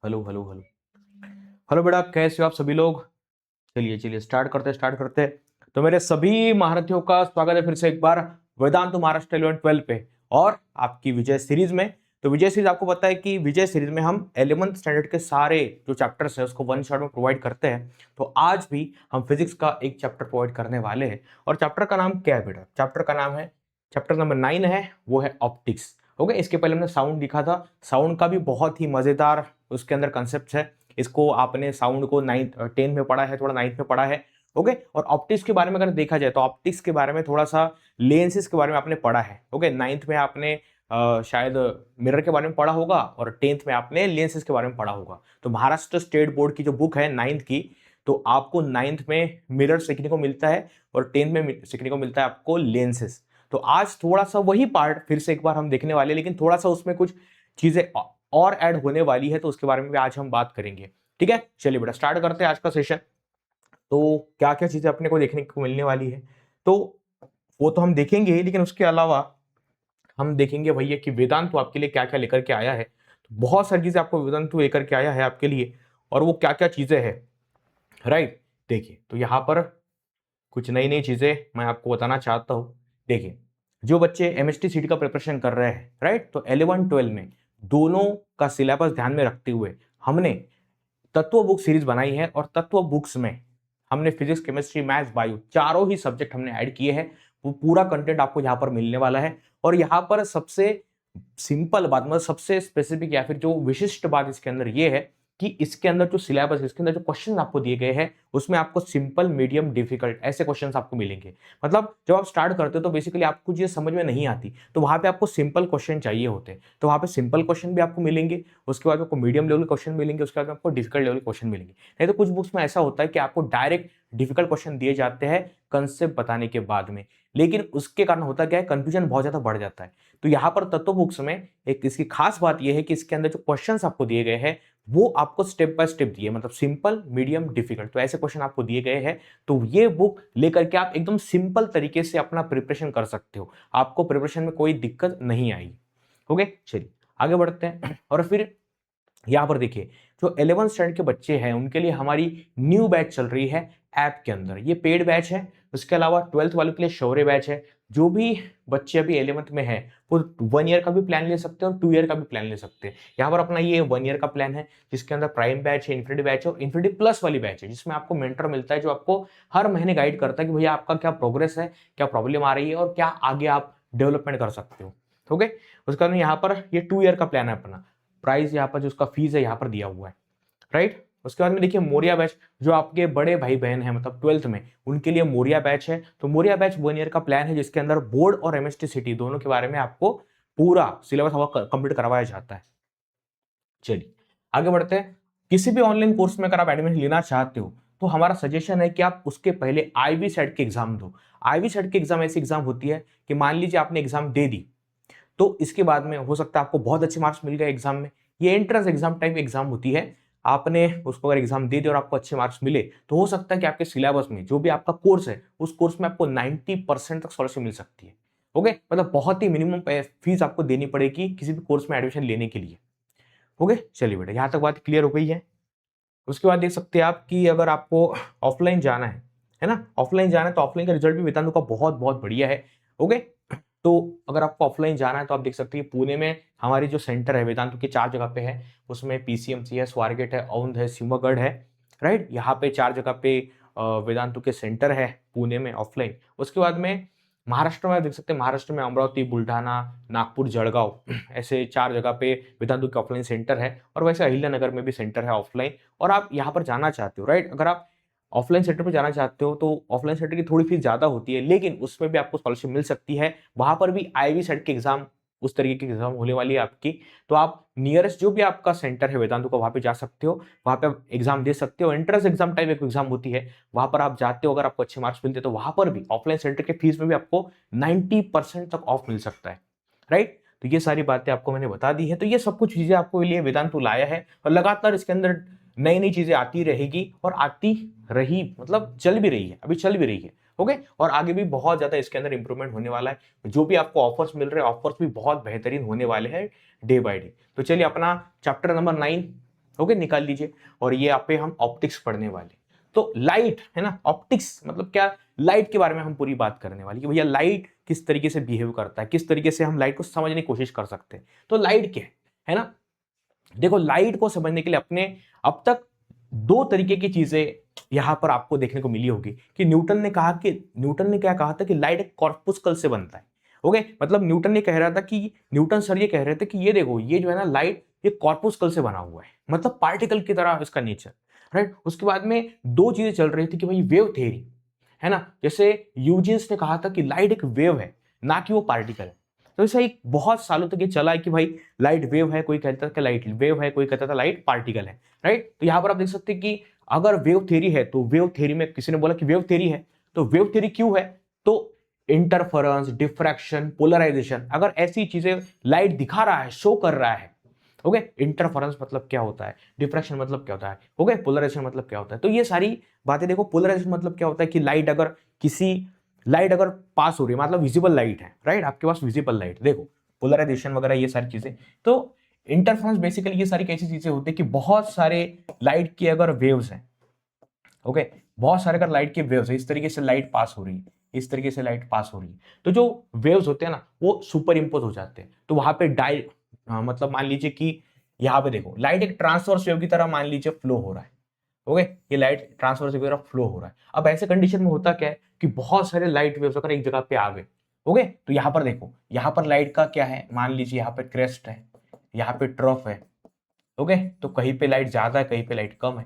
Hello hello hello hello बेटा, कैसे हो आप सभी लोग। चलिए चलिए स्टार्ट करते। तो मेरे सभी महारथियों का स्वागत है फिर से एक बार वेदांत महाराष्ट्र 11-12 पे और आपकी विजय सीरीज में। तो विजय सीरीज आपको पता है कि विजय सीरीज में हम 11th स्टैंडर्ड के सारे जो चैप्टर्स है उसको वन शॉट में प्रोवाइड करते हैं। तो आज भी हम फिजिक्स का एक चैप्टर प्रोवाइड करने वाले हैं और चैप्टर का नाम क्या है बेटा? चैप्टर का नाम है, चैप्टर नंबर 9 है, वो है ऑप्टिक्स। ओके, इसके पहले हमने साउंड लिखा था। साउंड का भी बहुत ही मजेदार उसके अंदर कंसेप्ट है। इसको आपने साउंड को 10 में पढ़ा है, थोड़ा 9th में पढ़ा है। ओके, और ऑप्टिक्स के बारे में अगर देखा जाए तो ऑप्टिक्स के बारे में थोड़ा सा लेंसेज के बारे में आपने पढ़ा है। ओके, 9th में आपने शायद मिरर के बारे में पढ़ा होगा और 10th में आपने लेंसेज के बारे में पढ़ा होगा। तो महाराष्ट्र स्टेट बोर्ड की जो बुक है 9th की, तो आपको 9th में मिरर सीखने को मिलता है और 10th में सीखने को मिलता है आपको लेंसेज। तो आज थोड़ा सा वही पार्ट फिर से एक बार हम देखने वाले हैं, लेकिन थोड़ा सा उसमें कुछ चीजें और ऐड होने वाली है, तो उसके बारे में भी आज हम बात करेंगे। ठीक है, चलिए बेटा स्टार्ट करते हैं आज का सेशन। तो क्या क्या चीजें अपने को देखने को मिलने वाली है, तो वो तो हम देखेंगे ही, लेकिन उसके अलावा हम देखेंगे भैया कि वेदांत आपके लिए क्या क्या लेकर के आया है। तो बहुत सारी चीजें आपको वेदांत लेकर के आया है आपके लिए, और वो क्या क्या चीजें हैं, राइट। देखिए, तो यहाँ पर कुछ नई नई चीजें मैं आपको बताना चाहता हूँ। देखिए, जो बच्चे एमएसटी सीटी का प्रिपरेशन कर रहे हैं, राइट, तो 11-12 में दोनों का सिलेबस ध्यान में रखते हुए हमने तत्व बुक सीरीज बनाई है, और तत्व बुक्स में हमने फिजिक्स, केमिस्ट्री, मैथ्स, बायो चारों ही सब्जेक्ट हमने ऐड किए हैं। वो पूरा कंटेंट आपको यहाँ पर मिलने वाला है। और यहाँ पर सबसे सिंपल बात, मतलब सबसे स्पेसिफिक या फिर जो विशिष्ट बात इसके अंदर ये है कि इसके अंदर जो सिलेबस है, इसके अंदर जो क्वेश्चन आपको दिए गए हैं, उसमें आपको सिंपल, मीडियम, डिफिकल्ट ऐसे क्वेश्चंस आपको मिलेंगे। मतलब जब आप स्टार्ट करते हो तो बेसिकली आपको चीजें समझ में नहीं आती, तो वहां पे आपको सिंपल क्वेश्चन चाहिए होते हैं, तो वहां पे सिंपल क्वेश्चन भी आपको मिलेंगे। उसके बाद आपको मीडियम लेवल क्वेश्चन मिलेंगे, उसके बाद आपको डिफिकल्ट लेवल क्वेश्चन मिलेंगे। नहीं तो कुछ बुक्स में ऐसा होता है कि आपको डायरेक्ट डिफिकल्ट क्वेश्चन दिए जाते हैं कंसेप्ट बताने के बाद में, लेकिन उसके कारण होता क्या है, कंफ्यूजन बहुत ज्यादा बढ़ जाता है। तो यहाँ पर तत्व बुक्स में एक इसकी खास बात यह है कि इसके अंदर जो क्वेश्चंस आपको दिए गए हैं वो आपको स्टेप बाय स्टेप दिए, मतलब सिंपल, मीडियम, डिफिकल्ट, तो ऐसे क्वेश्चन आपको दिए गए हैं। तो ये बुक लेकर के आप एकदम सिंपल तरीके से अपना प्रिपरेशन कर सकते हो, आपको प्रिपरेशन में कोई दिक्कत नहीं आएगी। ओके, चलिए आगे बढ़ते हैं। और फिर यहां पर देखिए, जो 11th स्टैंडर्ड के बच्चे हैं उनके लिए हमारी न्यू बैच चल रही है ऐप के अंदर, ये पेड बैच है। उसके अलावा 12th वालों के लिए शौर्य बैच है। जो भी बच्चे अभी 11th में है वो 1 ईयर का भी प्लान ले सकते हैं और 2 ईयर का भी प्लान ले सकते हैं। यहाँ पर अपना ये 1 ईयर का प्लान है, जिसके अंदर प्राइम बैच है, इन्फिनिटी बैच है और इन्फिनिटी प्लस वाली बैच है, जिसमें आपको मेंटर मिलता है जो आपको हर महीने गाइड करता है कि भैया आपका क्या प्रोग्रेस है, क्या प्रॉब्लम आ रही है और क्या आगे आप डेवलपमेंट कर सकते हो। ओके, उसके बाद यहाँ पर ये 2 ईयर का प्लान है अपना। प्राइस यहाँ पर जो उसका फीस है यहाँ पर दिया हुआ है, राइट। उसके बाद में देखिए मोरिया बैच, जो आपके बड़े भाई बहन है मतलब 12th में, उनके लिए मोरिया बैच है। तो मोरिया बैच 1 ईयर का प्लान है, जिसके अंदर बोर्ड और एमएसटी सिटी दोनों के बारे में आपको पूरा सिलेबस कंप्लीट करवाया जाता है। चलिए आगे बढ़ते हैं। किसी भी ऑनलाइन कोर्स में अगर आप एडमिशन लेना चाहते हो तो हमारा सजेशन है कि आप उसके पहले आईवी सेट के एग्जाम दो। आईवी सेट की एग्जाम ऐसी एग्जाम होती है कि मान लीजिए आपने एग्जाम दे दी, तो इसके बाद में हो सकता है आपको बहुत अच्छे मार्क्स मिल गए एग्जाम में। ये एंट्रेंस एग्जाम टाइप एग्जाम होती है। आपने उसको अगर एग्जाम दे दिया और आपको अच्छे मार्क्स मिले, तो हो सकता है कि आपके सिलेबस में जो भी आपका कोर्स है उस कोर्स में आपको 90% तक स्कॉलरशिप मिल सकती है। ओके, मतलब बहुत ही मिनिमम फीस आपको देनी पड़ेगी किसी भी कोर्स में एडमिशन लेने के लिए। ओके, चलिए बेटा यहां तक बात क्लियर हो गई है। उसके बाद देख सकते हैं आप कि अगर आपको ऑफलाइन जाना है ना, ऑफलाइन जाना है तो ऑफलाइन का रिजल्ट भी वेदांतु का बहुत बहुत बढ़िया है। ओके, तो अगर आपको ऑफलाइन जाना है तो आप देख सकते हैं पुणे में हमारी जो सेंटर है वेदांतु के 4 जगह पे है। उसमें पीसीएमसी है, स्वारगेट है, औंध है, सिमगढ़ है, राइट। यहाँ पे 4 जगह पे वेदांतु के सेंटर है पुणे में ऑफलाइन। उसके बाद में महाराष्ट्र में आप देख सकते हैं, महाराष्ट्र में अमरावती, बुल्ढाना, नागपुर, जळगाव ऐसे 4 जगह पे वेदांतु के ऑफलाइन सेंटर है। और वैसे अहिल्यानगर में भी सेंटर है ऑफलाइन। और आप यहाँ पर जाना चाहते हो, राइट, अगर आप ऑफलाइन सेंटर पर जाना चाहते हो तो ऑफलाइन सेंटर की थोड़ी फीस ज्यादा होती है, लेकिन उसमें भी आपको स्कॉलरशिप मिल सकती है। वहां पर भी आईवी सेट की एग्जाम, उस तरीके की एग्जाम होने वाली है आपकी। तो आप नियरेस्ट जो भी आपका सेंटर है वेदांतु का, वहां पे जा सकते हो, वहां पे आप एग्जाम दे सकते हो। एंट्रेंस एग्जाम टाइप एक एग्जाम होती है, वहां पर आप जाते हो, अगर आपको अच्छे मार्क्स मिलते हैं तो वहां पर भी ऑफलाइन सेंटर के फीस में भी आपको 90% तक ऑफ मिल सकता है, राइट। तो ये सारी बातें आपको मैंने बता दी है। तो ये सब कुछ चीजें आपको लिए वेदांतु लाया है, और लगातार इसके अंदर नई नई चीजें आती रहेगी, और आती रही मतलब चल भी रही है, अभी चल भी रही है। ओके, और आगे भी बहुत ज्यादा इसके अंदर इंप्रूवमेंट होने वाला है। जो भी आपको ऑफर्स मिल रहे हैं, ऑफर्स भी बहुत बेहतरीन होने वाले हैं डे बाय डे। तो चलिए अपना चैप्टर नंबर 9 ओके, निकाल लीजिए। और ये आप पे हम ऑप्टिक्स पढ़ने वाले। तो लाइट है ना, ऑप्टिक्स मतलब क्या, लाइट के बारे में हम पूरी बात करने वाली कि भैया लाइट किस तरीके से बिहेव करता है, किस तरीके से हम लाइट को समझने की कोशिश कर सकते हैं। तो लाइट क्या है ना, देखो लाइट को समझने के लिए अपने अब तक दो तरीके की चीजें यहां पर आपको देखने को मिली होगी कि न्यूटन ने क्या कहा था कि लाइट एक कॉर्पुस्कल से बनता है। ओके, मतलब न्यूटन ये कह रहा था कि न्यूटन सर ये कह रहे थे कि ये देखो ये जो है ना लाइट, ये कॉर्पुस्कल से बना हुआ है, मतलब पार्टिकल की तरह इसका नेचर, राइट। उसके बाद में दो चीजें चल रही थी कि भाई वेव थ्योरी है ना, जैसे यूजीन्स ने कहा था कि लाइट एक वेव है ना कि वो पार्टिकल है। तो ऐसा एक बहुत सालों तक ये चला है कि भाई लाइट वेव है, कोई कहता था कि लाइट वेव है, कोई कहता था लाइट पार्टिकल है, राइट। तो यहां पर आप देख सकते हैं कि अगर वेव थ्योरी है तो वेव थ्योरी में किसी ने बोला कि वेव थ्योरी है, तो वेव थ्योरी क्यों है, तो इंटरफेरेंस, डिफ्रैक्शन, पोलराइजेशन, अगर ऐसी चीजें लाइट दिखा रहा है, शो कर रहा है, ओके, इंटरफेरेंस मतलब क्या होता है, डिफ्रैक्शन मतलब क्या होता है, ओके, पोलराइजेशन मतलब क्या होता है, तो ये सारी बातें देखो। पोलराइजेशन मतलब क्या होता है कि लाइट अगर पास हो रही है, मतलब विजिबल लाइट है, राइट, आपके पास विजिबल लाइट, देखो पोलराइजेशन वगैरह ये सारी चीजें। तो इंटरफेरेंस बेसिकली ये सारी कैसी चीजें होती है कि बहुत सारे लाइट की अगर वेव्स हैं, ओके, बहुत सारे अगर लाइट के वेव्स है, इस तरीके से लाइट पास हो रही है, इस तरीके से लाइट पास हो रही है, तो जो वेव्स होते हैं ना वो सुपर इंपोज हो जाते हैं। तो वहां पे मतलब मान लीजिए कि यहाँ पे देखो लाइट एक ट्रांसवर्स वेव की तरह मान लीजिए फ्लो हो रहा है, ओके, ये लाइट ट्रांसवर्स वेव की तरह फ्लो हो रहा है। अब ऐसे कंडीशन में होता क्या है कि बहुत सारे लाइट वेव्स अगर एक जगह पे आ गए, ओके, तो यहाँ पर देखो, यहाँ पर लाइट का क्या है, मान लीजिए यहाँ पे क्रेस्ट है, यहाँ पे ट्रफ है, ओके, तो कहीं पे लाइट ज्यादा है, कहीं पे लाइट कम है,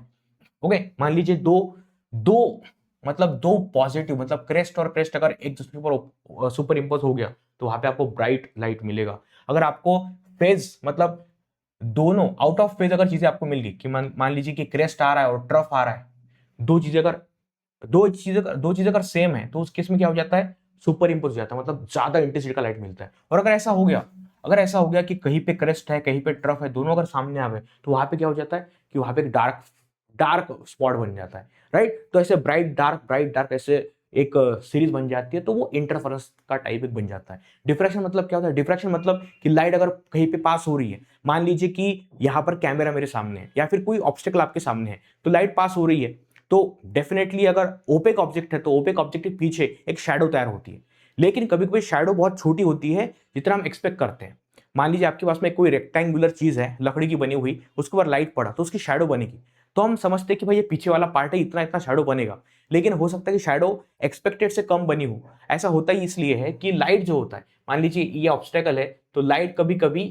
ओके। मान लीजिए दो दो मतलब दो पॉजिटिव, मतलब क्रेस्ट और क्रेस्ट अगर एक दूसरे पर सुपर इंपोज हो गया तो वहां पे आपको ब्राइट लाइट मिलेगा। अगर आपको फेज मतलब दोनों आउट ऑफ फेज अगर चीजें आपको मिल गई कि मान लीजिए कि क्रेस्ट आ रहा है और ट्रफ आ रहा है, दो चीजें अगर सेम है तो उस केस में क्या हो जाता है, सुपर इंपोज हो जाता है, मतलब ज्यादा इंटेंसिटी का लाइट मिलता है। और अगर ऐसा हो गया कि कहीं पे क्रेस्ट है, कहीं पे ट्रफ है, दोनों अगर सामने आ गए, तो वहां पे क्या हो जाता है कि वहां पे एक डार्क डार्क स्पॉट बन जाता है, राइट। तो ऐसे ब्राइट डार्क ऐसे एक सीरीज बन जाती है, तो वो इंटरफेरेंस का टाइप एक बन जाता है। डिफ्रैक्शन मतलब क्या होता है, डिफ्रैक्शन मतलब कि लाइट अगर कहीं पे पास हो रही है, मान लीजिए कि यहाँ पर कैमरा मेरे सामने है या फिर कोई ऑब्स्टेकल आपके सामने है, तो लाइट पास हो रही है, तो डेफिनेटली अगर ओपेक ऑब्जेक्ट है तो ओपेक ऑब्जेक्ट के पीछे एक शैडो तैयार होती है। लेकिन कभी कभी शैडो बहुत छोटी होती है जितना हम एक्सपेक्ट करते हैं। मान लीजिए आपके पास में कोई रेक्टेंगुलर चीज है, लकड़ी की बनी हुई, उसके ऊपर लाइट पड़ा तो उसकी शैडो बनेगी, तो हम समझते हैं कि भाई ये पीछे वाला पार्ट है, इतना इतना शैडो बनेगा। लेकिन हो सकता है कि शैडो एक्सपेक्टेड से कम बनी हो। ऐसा होता ही इसलिए है कि लाइट जो होता है, मान लीजिए ये ऑब्स्टेकल है, तो लाइट कभी कभी,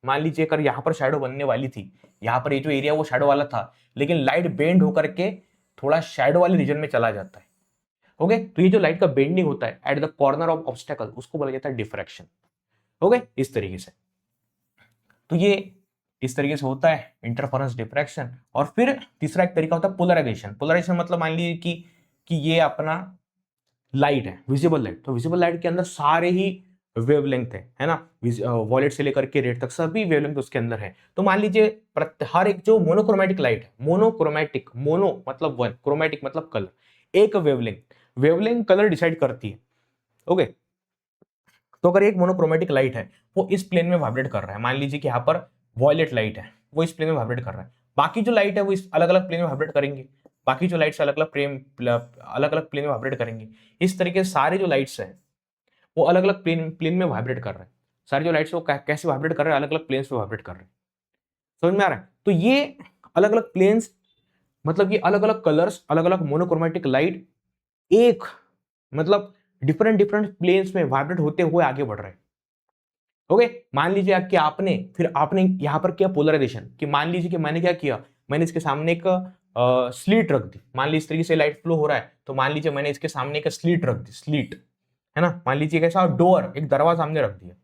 मान लीजिए अगर यहाँ पर शैडो बनने वाली थी, यहाँ पर ये जो एरिया वो शैडो वाला था, लेकिन लाइट बेंड होकर के थोड़ा शैडो वाले रीजन में चला जाता है, ओके। तो ये जो लाइट का बेंडिंग होता है at the corner of obstacle, उसको बोला जाता है डिफ्रैक्शन, ओके, इस तरीके से। तो ये इस तरीके से होता है इंटरफेरेंस, डिफ्रैक्शन। और फिर तीसरा एक तरीका होता है पोलराइजेशन। पोलराइजेशन मतलब मान लीजिए कि ये अपना लाइट है, विजिबल लाइट, तो विजिबल लाइट के अंदर सारे ही वेवलेंथ है ना, वॉलेट से लेकर के रेड तक सभी वेवलेंथ उसके अंदर है। तो मान लीजिए हर एक जो मोनोक्रोमेटिक लाइट है, मोनोक्रोमेटिक, मोनो मतलब वन, क्रोमेटिक मतलब कलर, एक वेवलेंथ कलर डिसाइड करती है, ओके। तो अगर एक मोनोक्रोमेटिक लाइट है वो इस प्लेन में वाइब्रेट कर रहा है, मान लीजिए कि यहाँ पर वॉयलेट लाइट है, वो इस प्लेन में वाइब्रेट कर रहा है, बाकी जो लाइट है वो इस अलग अलग प्लेन में वाइब्रेट करेंगे, बाकी जो लाइट्स अलग अलग प्लेन में वाइब्रेट करेंगे। इस तरीके से सारे जो लाइट्स हैं वो अलग अलग प्लेन में वाइब्रेट कर रहे हैं। सारे जो लाइट्स वो कैसे वाइब्रेट कर रहे हैं, अलग अलग प्लेन्स पे वाइब्रेट कर रहे हैं। समझ में आ रहा है? तो ये अलग अलग प्लेन्स, मतलब ये अलग अलग कलर्स, अलग अलग मोनोक्रोमेटिक लाइट एक मतलब डिफरेंट डिफरेंट प्लेन्स में वाइब्रेट होते हुए आगे बढ़ रहे हैं, ओके। मान लीजिए कि आपने यहां पर किया पोलराइजेशन, कि मान लीजिए कि मैंने क्या किया, मैंने इसके सामने एक स्लीट रख दी, मान लीजिए इस तरीके से लाइट फ्लो हो रहा है, तो मान लीजिए मैंने इसके सामने एक स्लीट रख दी, स्लीट है ना, मान लीजिए कैसा डोर, एक दरवाजा सामने रख दिया,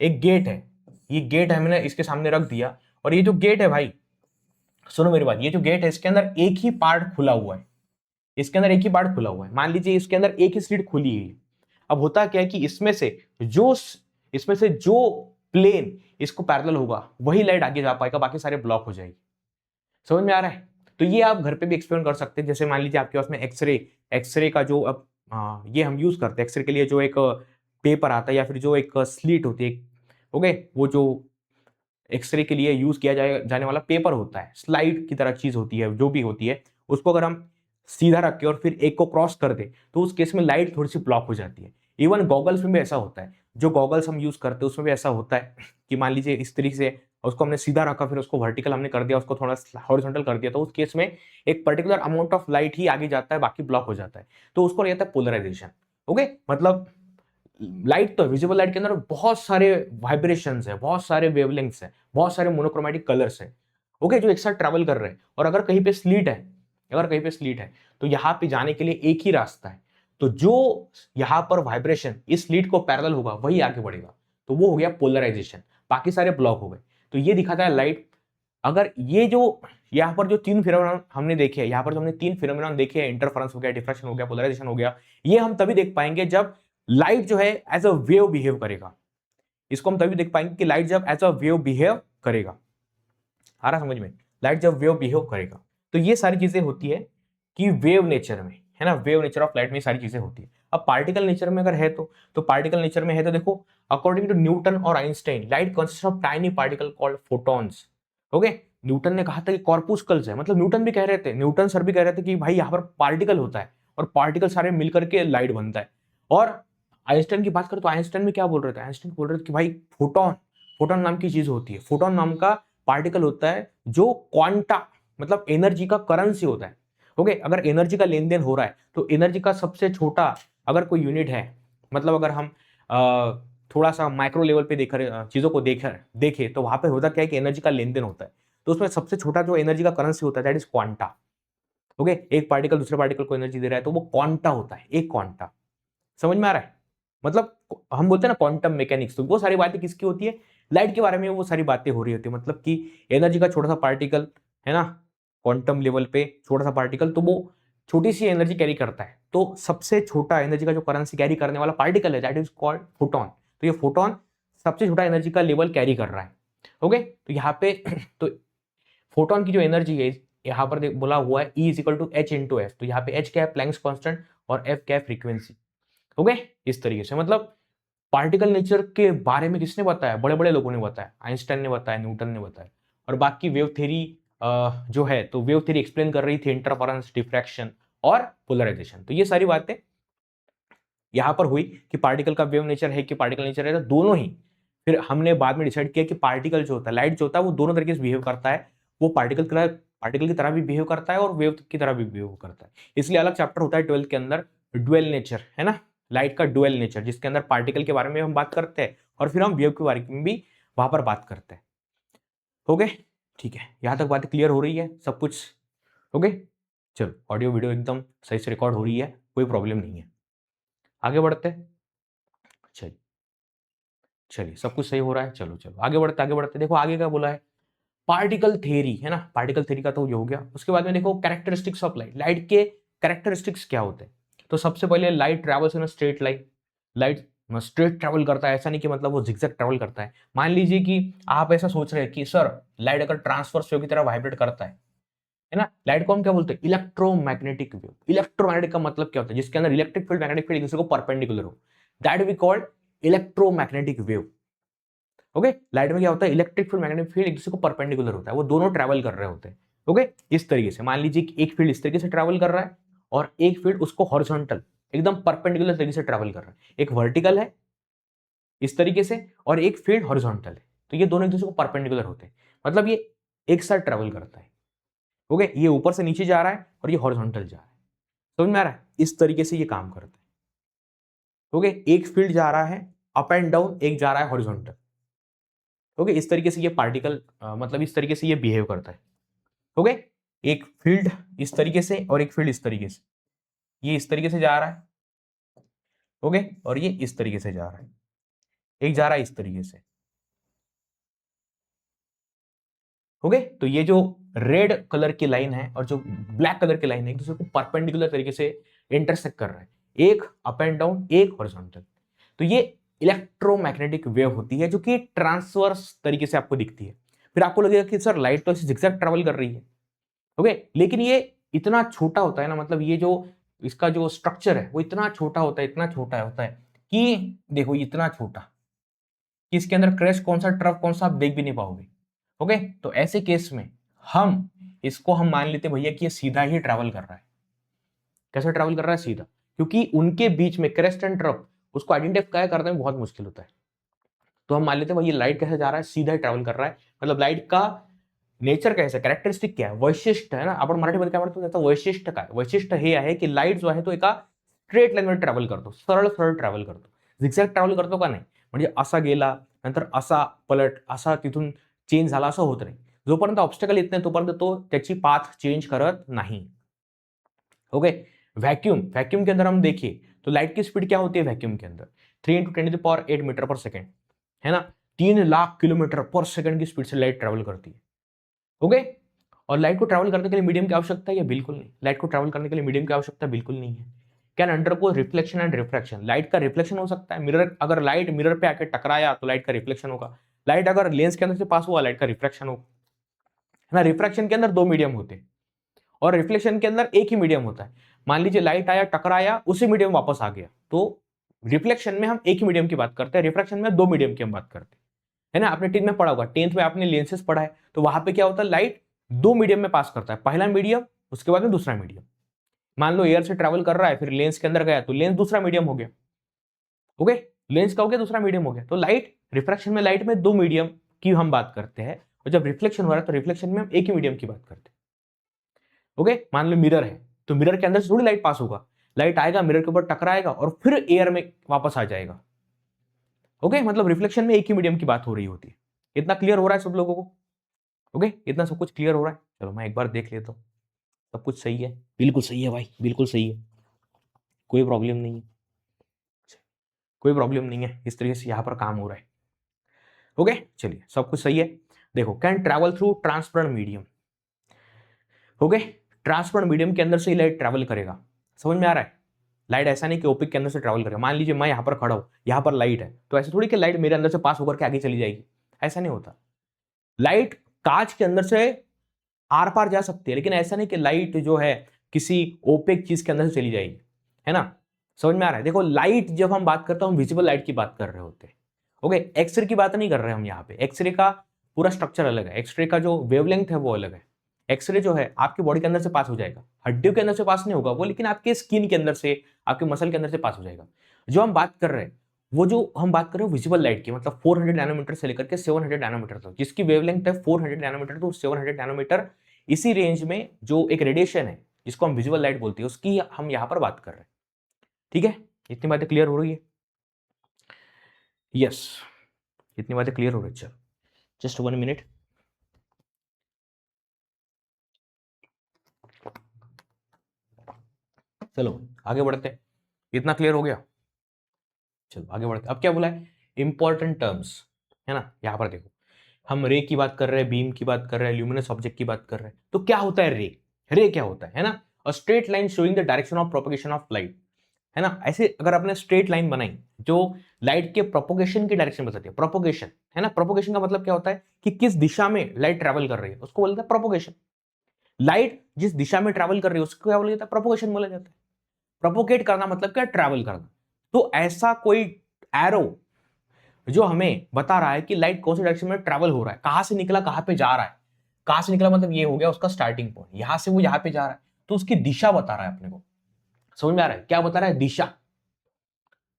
एक गेट है, ये गेट है मैंने इसके सामने रख दिया। और ये जो गेट है भाई, सुनो मेरी बात, ये जो गेट है इसके अंदर एक ही पार्ट खुला हुआ है, इसके अंदर एक ही पार्ट खुला हुआ है, मान लीजिए इसके अंदर एक ही स्लिट खुली है। अब होता क्या है कि इसमें से जो प्लेन इसको पैरेलल होगा वही लाइट आगे जा पाएगा, बाकी सारे ब्लॉक हो जाएगी। समझ में आ रहा है? तो ये आप घर पे भी एक्सपेरिमेंट कर सकते हैं। जैसे मान लीजिए आपके पास में एक्सरे का जो अब ये हम यूज करते हैं एक्सरे के लिए, जो एक पेपर आता है या फिर जो एक स्लीट होती है, ओके, वो जो एक्सरे के लिए यूज किया जाने वाला पेपर होता है, स्लाइड की तरह चीज होती है, जो भी होती है, उसको अगर हम सीधा रख के और फिर एक को क्रॉस कर दे तो उस केस में लाइट थोड़ी सी ब्लॉक हो जाती है। इवन गॉगल्स में भी ऐसा होता है, जो गॉगल्स हम यूज करते हैं उसमें भी ऐसा होता है कि मान लीजिए इस तरीके से उसको हमने सीधा रखा, फिर उसको वर्टिकल हमने कर दिया, उसको थोड़ा हॉरिजॉन्टल कर दिया, तो उस केस में एक पर्टिकुलर अमाउंट ऑफ लाइट ही आगे जाता है, बाकी ब्लॉक हो जाता है, तो उसको रहता है पोलराइजेशन। ओके, मतलब लाइट तो विजिबल लाइट के अंदर बहुत सारे वाइब्रेशंस है, बहुत सारे वेवलेंथ्स है, बहुत सारे मोनोक्रोमेटिक कलर्स है, ओके, जो एक साथ ट्रैवल कर रहे हैं। और अगर कहीं पे स्लीट है, अगर कहीं पे स्लीट है तो यहाँ पे जाने के लिए एक ही रास्ता है, तो जो यहाँ पर वाइब्रेशन इस स्लीट को पैरेलल होगा वही आगे बढ़ेगा, तो वो हो गया पोलराइजेशन, बाकी सारे ब्लॉक हो गए। तो ये दिखाता है लाइट। अगर ये जो यहाँ पर जो तीन फिनोमेनॉन हमने देखे, यहाँ पर जो हमने तीन फिनोमेनॉन देखे हैं, इंटरफेरेंस हो गया, डिफ्रैक्शन हो गया, पोलराइजेशन हो गया, ये हम तभी देख पाएंगे जब लाइट जो है एज अ वेव बिहेव करेगा। इसको हम तभी देख पाएंगे कि लाइट जब एज अ वेव बिहेव करेगा। आ रहा समझ में? लाइट जब वेव बिहेव करेगा, तो ये सारी चीजें होती है कि वेव नेचर में, है ना, वेव नेचर ऑफ लाइट में सारी चीजें होती है। अब पार्टिकल नेचर में अगर है तो पार्टिकल नेचर में है तो देखो, अकॉर्डिंग टू न्यूटन और Einstein, light consist of tiny particle called photons. Okay, Newton ने कहा था कि कॉर्पुस्कल्स है, मतलब न्यूटन भी कह रहे थे, न्यूटन सर भी कह रहे थे कि भाई यहाँ पर पार्टिकल होता है और पार्टिकल सारे मिलकर के लाइट बनता है। और आइंस्टाइन की बात करें तो आइंस्टाइन में क्या बोल रहे थे, आइंस्टाइन बोल रहे थे कि भाई फोटोन, फोटोन नाम की चीज होती है, फोटोन नाम का पार्टिकल होता है जो क्वांटा, मतलब एनर्जी का करेंसी होता है। ओके, अगर एनर्जी का लेन देन हो रहा है तो एनर्जी का सबसे छोटा अगर कोई यूनिट है, मतलब अगर हम थोड़ा सा माइक्रो लेवल पे चीजों को देखे तो वहां पे होता क्या है कि एनर्जी का लेन देन होता है, तो उसमें सबसे छोटा जो एनर्जी का करेंसी होता है दैट इज क्वांटा। ओके, एक पार्टिकल दूसरे पार्टिकल को एनर्जी दे रहा है तो वो क्वांटा होता है, एक क्वांटा। समझ में आ रहा है? मतलब हम बोलते हैं ना क्वांटम मैकेनिक्स, तो वो सारी बातें किसकी होती है, लाइट के बारे में वो सारी बातें हो रही होती है। मतलब कि एनर्जी का छोटा सा पार्टिकल है ना, क्वांटम लेवल पे छोटा सा पार्टिकल, तो वो छोटी सी एनर्जी कैरी करता है, तो सबसे छोटा एनर्जी का जो करेंसी कैरी करने वाला पार्टिकल है दैट इज कॉल्ड फोटोन। तो ये फोटोन सबसे छोटा एनर्जी का लेवल कैरी कर रहा है। ओके, तो यहाँ पे तो फोटोन की जो एनर्जी है यहाँ पर बोला हुआ है E is equal to H into F, तो यहाँ पे एच क्या है, प्लैंक्स कांस्टेंट, और एफ क्या है, फ्रीक्वेंसी। ओके, इस तरीके से मतलब पार्टिकल नेचर के बारे में किसने बताया, बड़े बड़े लोगों ने बताया, आइंस्टाइन ने बताया, न्यूटन ने बताया। और बाकी वेव थ्योरी जो है, तो वेव थ्योरी एक्सप्लेन कर रही थी इंटरफेरेंस, डिफ्रैक्शन और पोलराइजेशन। तो ये सारी बातें यहां पर हुई कि पार्टिकल का वेव नेचर है कि पार्टिकल नेचर है, तो दोनों ही फिर हमने बाद में डिसाइड किया कि पार्टिकल जो होता है, लाइट जो होता है, वो दोनों तरीके से बिहेव करता है। वो पार्टिकल की तरह भी बिहेव करता है और वेव की तरह भी बिहेव करता है। इसलिए अलग चैप्टर होता है 12th के अंदर, ड्यूअल नेचर, है ना, लाइट का ड्यूअल नेचर, जिसके अंदर पार्टिकल के बारे में हम बात करते हैं और फिर हम वेव के बारे में भी वहां पर बात करते हैं। ओके, ठीक है, यहां तक बातें क्लियर हो रही है सब कुछ? ओके, चलो, ऑडियो वीडियो एकदम सही से रिकॉर्ड हो रही है, कोई प्रॉब्लम नहीं है। आगे बढ़ते हैं। चलिए चलिए, सब कुछ सही हो रहा है, चलो चलो आगे बढ़ते आगे बढ़ते। देखो आगे क्या बोला है, पार्टिकल थ्योरी, है ना, पार्टिकल थ्योरी का तो ये हो गया। उसके बाद में देखो कैरेक्टरिस्टिक्स ऑफ लाइट, लाइट के कैरेक्टरिस्टिक्स क्या होते हैं। तो सबसे पहले light travels in straight line, light straight travel करता है, ऐसा नहीं कि मतलब वो जिगजैग ट्रेवल करता है। मान लीजिए कि आप ऐसा सोच रहे हैं कि सर लाइट अगर ट्रांसवर्स वेव की तरह वाइब्रेट करता है ना, लाइट को हम क्या बोलते हैं, इलेक्ट्रोमैग्नेटिक वेव। इलेक्ट्रोमैग्नेटिक का मतलब क्या होता है, जिसके अंदर इलेक्ट्रिक फील्ड, मैग्नेटिक फील्ड एक दूसरे को परपेंडिकुलर हो, that we called electromagnetic wave. Okay, light में क्या होता है, इलेक्ट्रिक फील्ड, मैग्नेटिक फील्ड एक दूसरे को परपेंडिकुलर होता है, वो दोनों ट्रैवल कर रहे होते हैं। ओके, इस तरीके से मान लीजिए कि एक फील्ड इस तरीके से ट्रैवल कर रहा है और एक फील्ड उसको हॉरिजॉन्टल एकदम परपेंडिकुलर तरीके से ट्रैवल कर रहा है। एक वर्टिकल है इस तरीके से और एक फील्ड हॉरिजॉन्टल है, तो ये दोनों एक दूसरे को परपेंडिकुलर होते हैं, मतलब ये एक साथ ट्रैवल करता है। ओके, ये ऊपर से नीचे जा रहा है और ये हॉरिजॉन्टल जा रहा है, समझ में आ रहा है? इस तरीके से ये काम करता है। ओके, एक फील्ड जा रहा है अप एंड डाउन, एक जा रहा है हॉरिजॉन्टल। ओके, इस तरीके से ये पार्टिकल मतलब इस तरीके से ये बिहेव करता है। ओके, एक फील्ड इस तरीके से और एक फील्ड इस तरीके से, ये इस तरीके से जा रहा है। ओके, और ये इस तरीके से जा रहा है, एक जा रहा है इस तरीके से। ओके, तो ये जो रेड कलर की लाइन है और जो ब्लैक कलर की लाइन है एक दूसरे को परपेंडिकुलर तरीके से इंटरसेक्ट कर रहा है, एक अप एंड डाउन, एक हॉरिजॉन्टल। तो ये इलेक्ट्रोमैग्नेटिक वेव होती है जो कि ट्रांसवर्स तरीके से आपको दिखती है। फिर आपको लगेगा कि सर लाइट तो ऐसे जिगजैग ट्रैवल कर रही है। ओके, लेकिन ये इतना छोटा होता है ना, मतलब ये जो इसका जो स्ट्रक्चर है वो इतना छोटा होता है, इतना छोटा होता है कि देखो इतना छोटा कि इसके अंदर क्रैश कौन सा, ट्रफ कौन सा, आप देख भी नहीं पाओगे। ओके, तो ऐसे केस में हम इसको हम मान लेते भैया कि ये सीधा ही ट्रैवल कर रहा है। कैसे ट्रैवल कर रहा है? सीधा, क्योंकि उनके बीच में क्रेस्ट एंड ट्रफ उसको आइडेंटिफाई करने में बहुत मुश्किल होता है। तो हम मान लेते हैं भाई ये लाइट कैसे जा रहा है? सीधा ही ट्रैवल कर रहा है। मतलब लाइट का नेचर कैसा, कैरेक्टरिस्टिक क्या है, वैशिष्ट है ना, आपण मराठीमध्ये काय म्हणतो त्याचं वैशिष्ट्य काय? वैशिष्ट्य हे आहे की लाईट जो आहे तो एका स्ट्रेट लाईनवर ट्रॅव्हल करतो, सरळ सरळ ट्रॅव्हल करतो, झिगझॅग ट्रॅव्हल करतो का नाही? म्हणजे असा गेला नंतर असा पलट, असा तिथून चेंज झाला, असं होत नाही। जोपर्यंत ऑब्स्टॅकल येत नाही तोपर्यंत तो त्याची पाथ चेंज करत नहीं। ओके, वैक्यूम, वैक्यूम के अंदर हम देखिए तो लाइट की स्पीड क्या होती है वैक्यूम के अंदर? 3 × 10⁸ मीटर पर सेकेंड, है ना। 3 लाख किलोमीटर पर सेकंड की स्पीड से लाइट ट्रैवल करती है। ओके, और लाइट को ट्रैवल करने के लिए मीडियम की आवश्यकता है या बिल्कुल नहीं? लाइट को ट्रैवल करने के लिए मीडियम की आवश्यकता बिल्कुल नहीं है। Can undergo reflection and refraction, light का रिफ्लेक्शन हो सकता है। मिरर, अगर लाइट मिरर पे आके टकराया तो लाइट का रिफ्लेक्शन होगा। लाइट अगर लेंस के अंदर से पास हुआ, लाइट का रिफ्रैक्शन होगा, है ना। रिफ्रैक्शन के अंदर 2 मीडियम होते हैं और रिफ्लेक्शन के अंदर एक ही मीडियम होता है। मान लीजिए लाइट आया, टकराया, उसी मीडियम वापस आ गया, तो रिफ्लेक्शन में हम एक ही मीडियम की बात करते हैं, रिफ्रैक्शन में 2 मीडियम की हम बात करते हैं, है ना। आपने 10th में पढ़ा होगा, 10th में आपने लेंसेज पढ़ा है, तो वहां पे क्या होता है, लाइट 2 मीडियम में पास करता है, पहला मीडियम, उसके बाद में दूसरा मीडियम। मान लो एयर से ट्रैवल कर रहा है, फिर लेंस के अंदर गया तो लेंस दूसरा मीडियम हो गया। ओके, लेंस का हो गया, दूसरा मीडियम हो गया। तो लाइट, रिफ्रैक्शन में लाइट में 2 मीडियम की हम बात करते हैं, और जब रिफ्लेक्शन हो रहा है तो रिफ्लेक्शन में हम एक ही मीडियम की बात करते हैं। ओके, मान लो मिरर है, तो मिरर के अंदर से थोड़ी लाइट पास होगा, लाइट आएगा, मिरर के ऊपर टकराएगा और फिर एयर में वापस आ जाएगा। ओके, मतलब रिफ्लेक्शन में एक ही मीडियम की बात हो रही होती है। इतना क्लियर हो रहा है सब लोगों को? ओके, इतना सब कुछ क्लियर हो रहा है? चलो मैं एक बार देख लेता हूँ, सब कुछ सही है? बिल्कुल सही है भाई, बिल्कुल सही है, कोई प्रॉब्लम नहीं है, कोई प्रॉब्लम नहीं है। इस तरीके से यहाँ पर काम हो रहा है। ओके, चलिए सब कुछ सही है। देखो, can travel through transparent medium. Okay, transparent medium के अंदर से ही लाइट ट्रैवल करेगा, समझ में आ रहा है? लाइट ऐसा नहीं कि ओपिक के अंदर से ट्रैवल करेगा। मान लीजिए मैं यहाँ पर खड़ा हूँ, यहाँ पर लाइट है, तो ऐसे थोड़ी कि लाइट मेरे अंदर से पास होकर के आगे चली जाएगी, ऐसा नहीं होता। लाइट कांच के अंदर से आर पार जा सकती है, लेकिन ऐसा नहीं कि लाइट जो है किसी ओपेक चीज के अंदर से चली जाएगी, है ना। समझ में आ रहा है? देखो, लाइट जब हम बात करते हैं, हम विजिबल लाइट की बात कर रहे होते हैं। ओके, एक्सरे की बात नहीं कर रहे हम यहाँ पे। एक्सरे का पूरा स्ट्रक्चर अलग है, एक्सरे का जो वेवलेंथ है वो अलग है। एक्सरे जो है आपकी बॉडी के अंदर से पास हो जाएगा, हड्डियों के अंदर से पास नहीं होगा वो, लेकिन आपके स्किन के अंदर से, आपके मसल के अंदर से पास हो जाएगा। जो हम बात कर रहे हैं, वो जो हम बात कर रहे हैं विजिबल लाइट की, मतलब 400 नैनोमीटर से लेकर के 700 नैनोमीटर तक, जिसकी वेवलेंथ है 400 नैनोमीटर टू 700 नैनोमीटर, इसी रेंज में जो एक रेडिएशन है जिसको हम विजुअल लाइट बोलते हैं, उसकी हम यहां पर बात कर रहे हैं। ठीक है, इतनी बातें क्लियर हो रही है? यस, इतनी बातें क्लियर हो रही है। चलो जस्ट 1 मिनट। चलो आगे बढ़ते, इतना क्लियर हो गया? चलो आगे बढ़ते। अब क्या बोला है? इंपॉर्टेंट टर्म्स, है ना। यहां पर देखो, हम रे की बात कर रहे हैं, बीम की बात कर रहे हैं, ल्यूमिनस ऑब्जेक्ट की बात कर रहे हैं। तो क्या होता है रे? रे क्या होता है ना, a straight line showing the direction of propagation of light, है ना। ऐसे अगर आपने स्ट्रेट लाइन बनाई जो लाइट के प्रोपोगेशन की डायरेक्शन बताती है, प्रोपोगेशन, है ना। प्रोपोगेशन का मतलब क्या होता है कि किस दिशा में लाइट ट्रैवल कर रही है, उसको बोलते हैं प्रोपोगेशन। लाइट जिस दिशा में ट्रैवल कर रही है उसको क्या बोला जाता है? प्रोपोगेशन बोला जाता है। प्रोपोगेट करना मतलब क्या? ट्रैवल करना। तो ऐसा कोई एरो जो हमें बता रहा है कि लाइट कौन सी डायरेक्शन में ट्रैवल हो रहा है, कहां से निकला कहां पे जा रहा है। कहां से निकला मतलब ये हो गया उसका स्टार्टिंग पॉइंट, यहां से वो यहां पे जा रहा है, तो उसकी दिशा बता रहा है अपने को। समझ में आ रहा है? क्या बता रहा है? दिशा।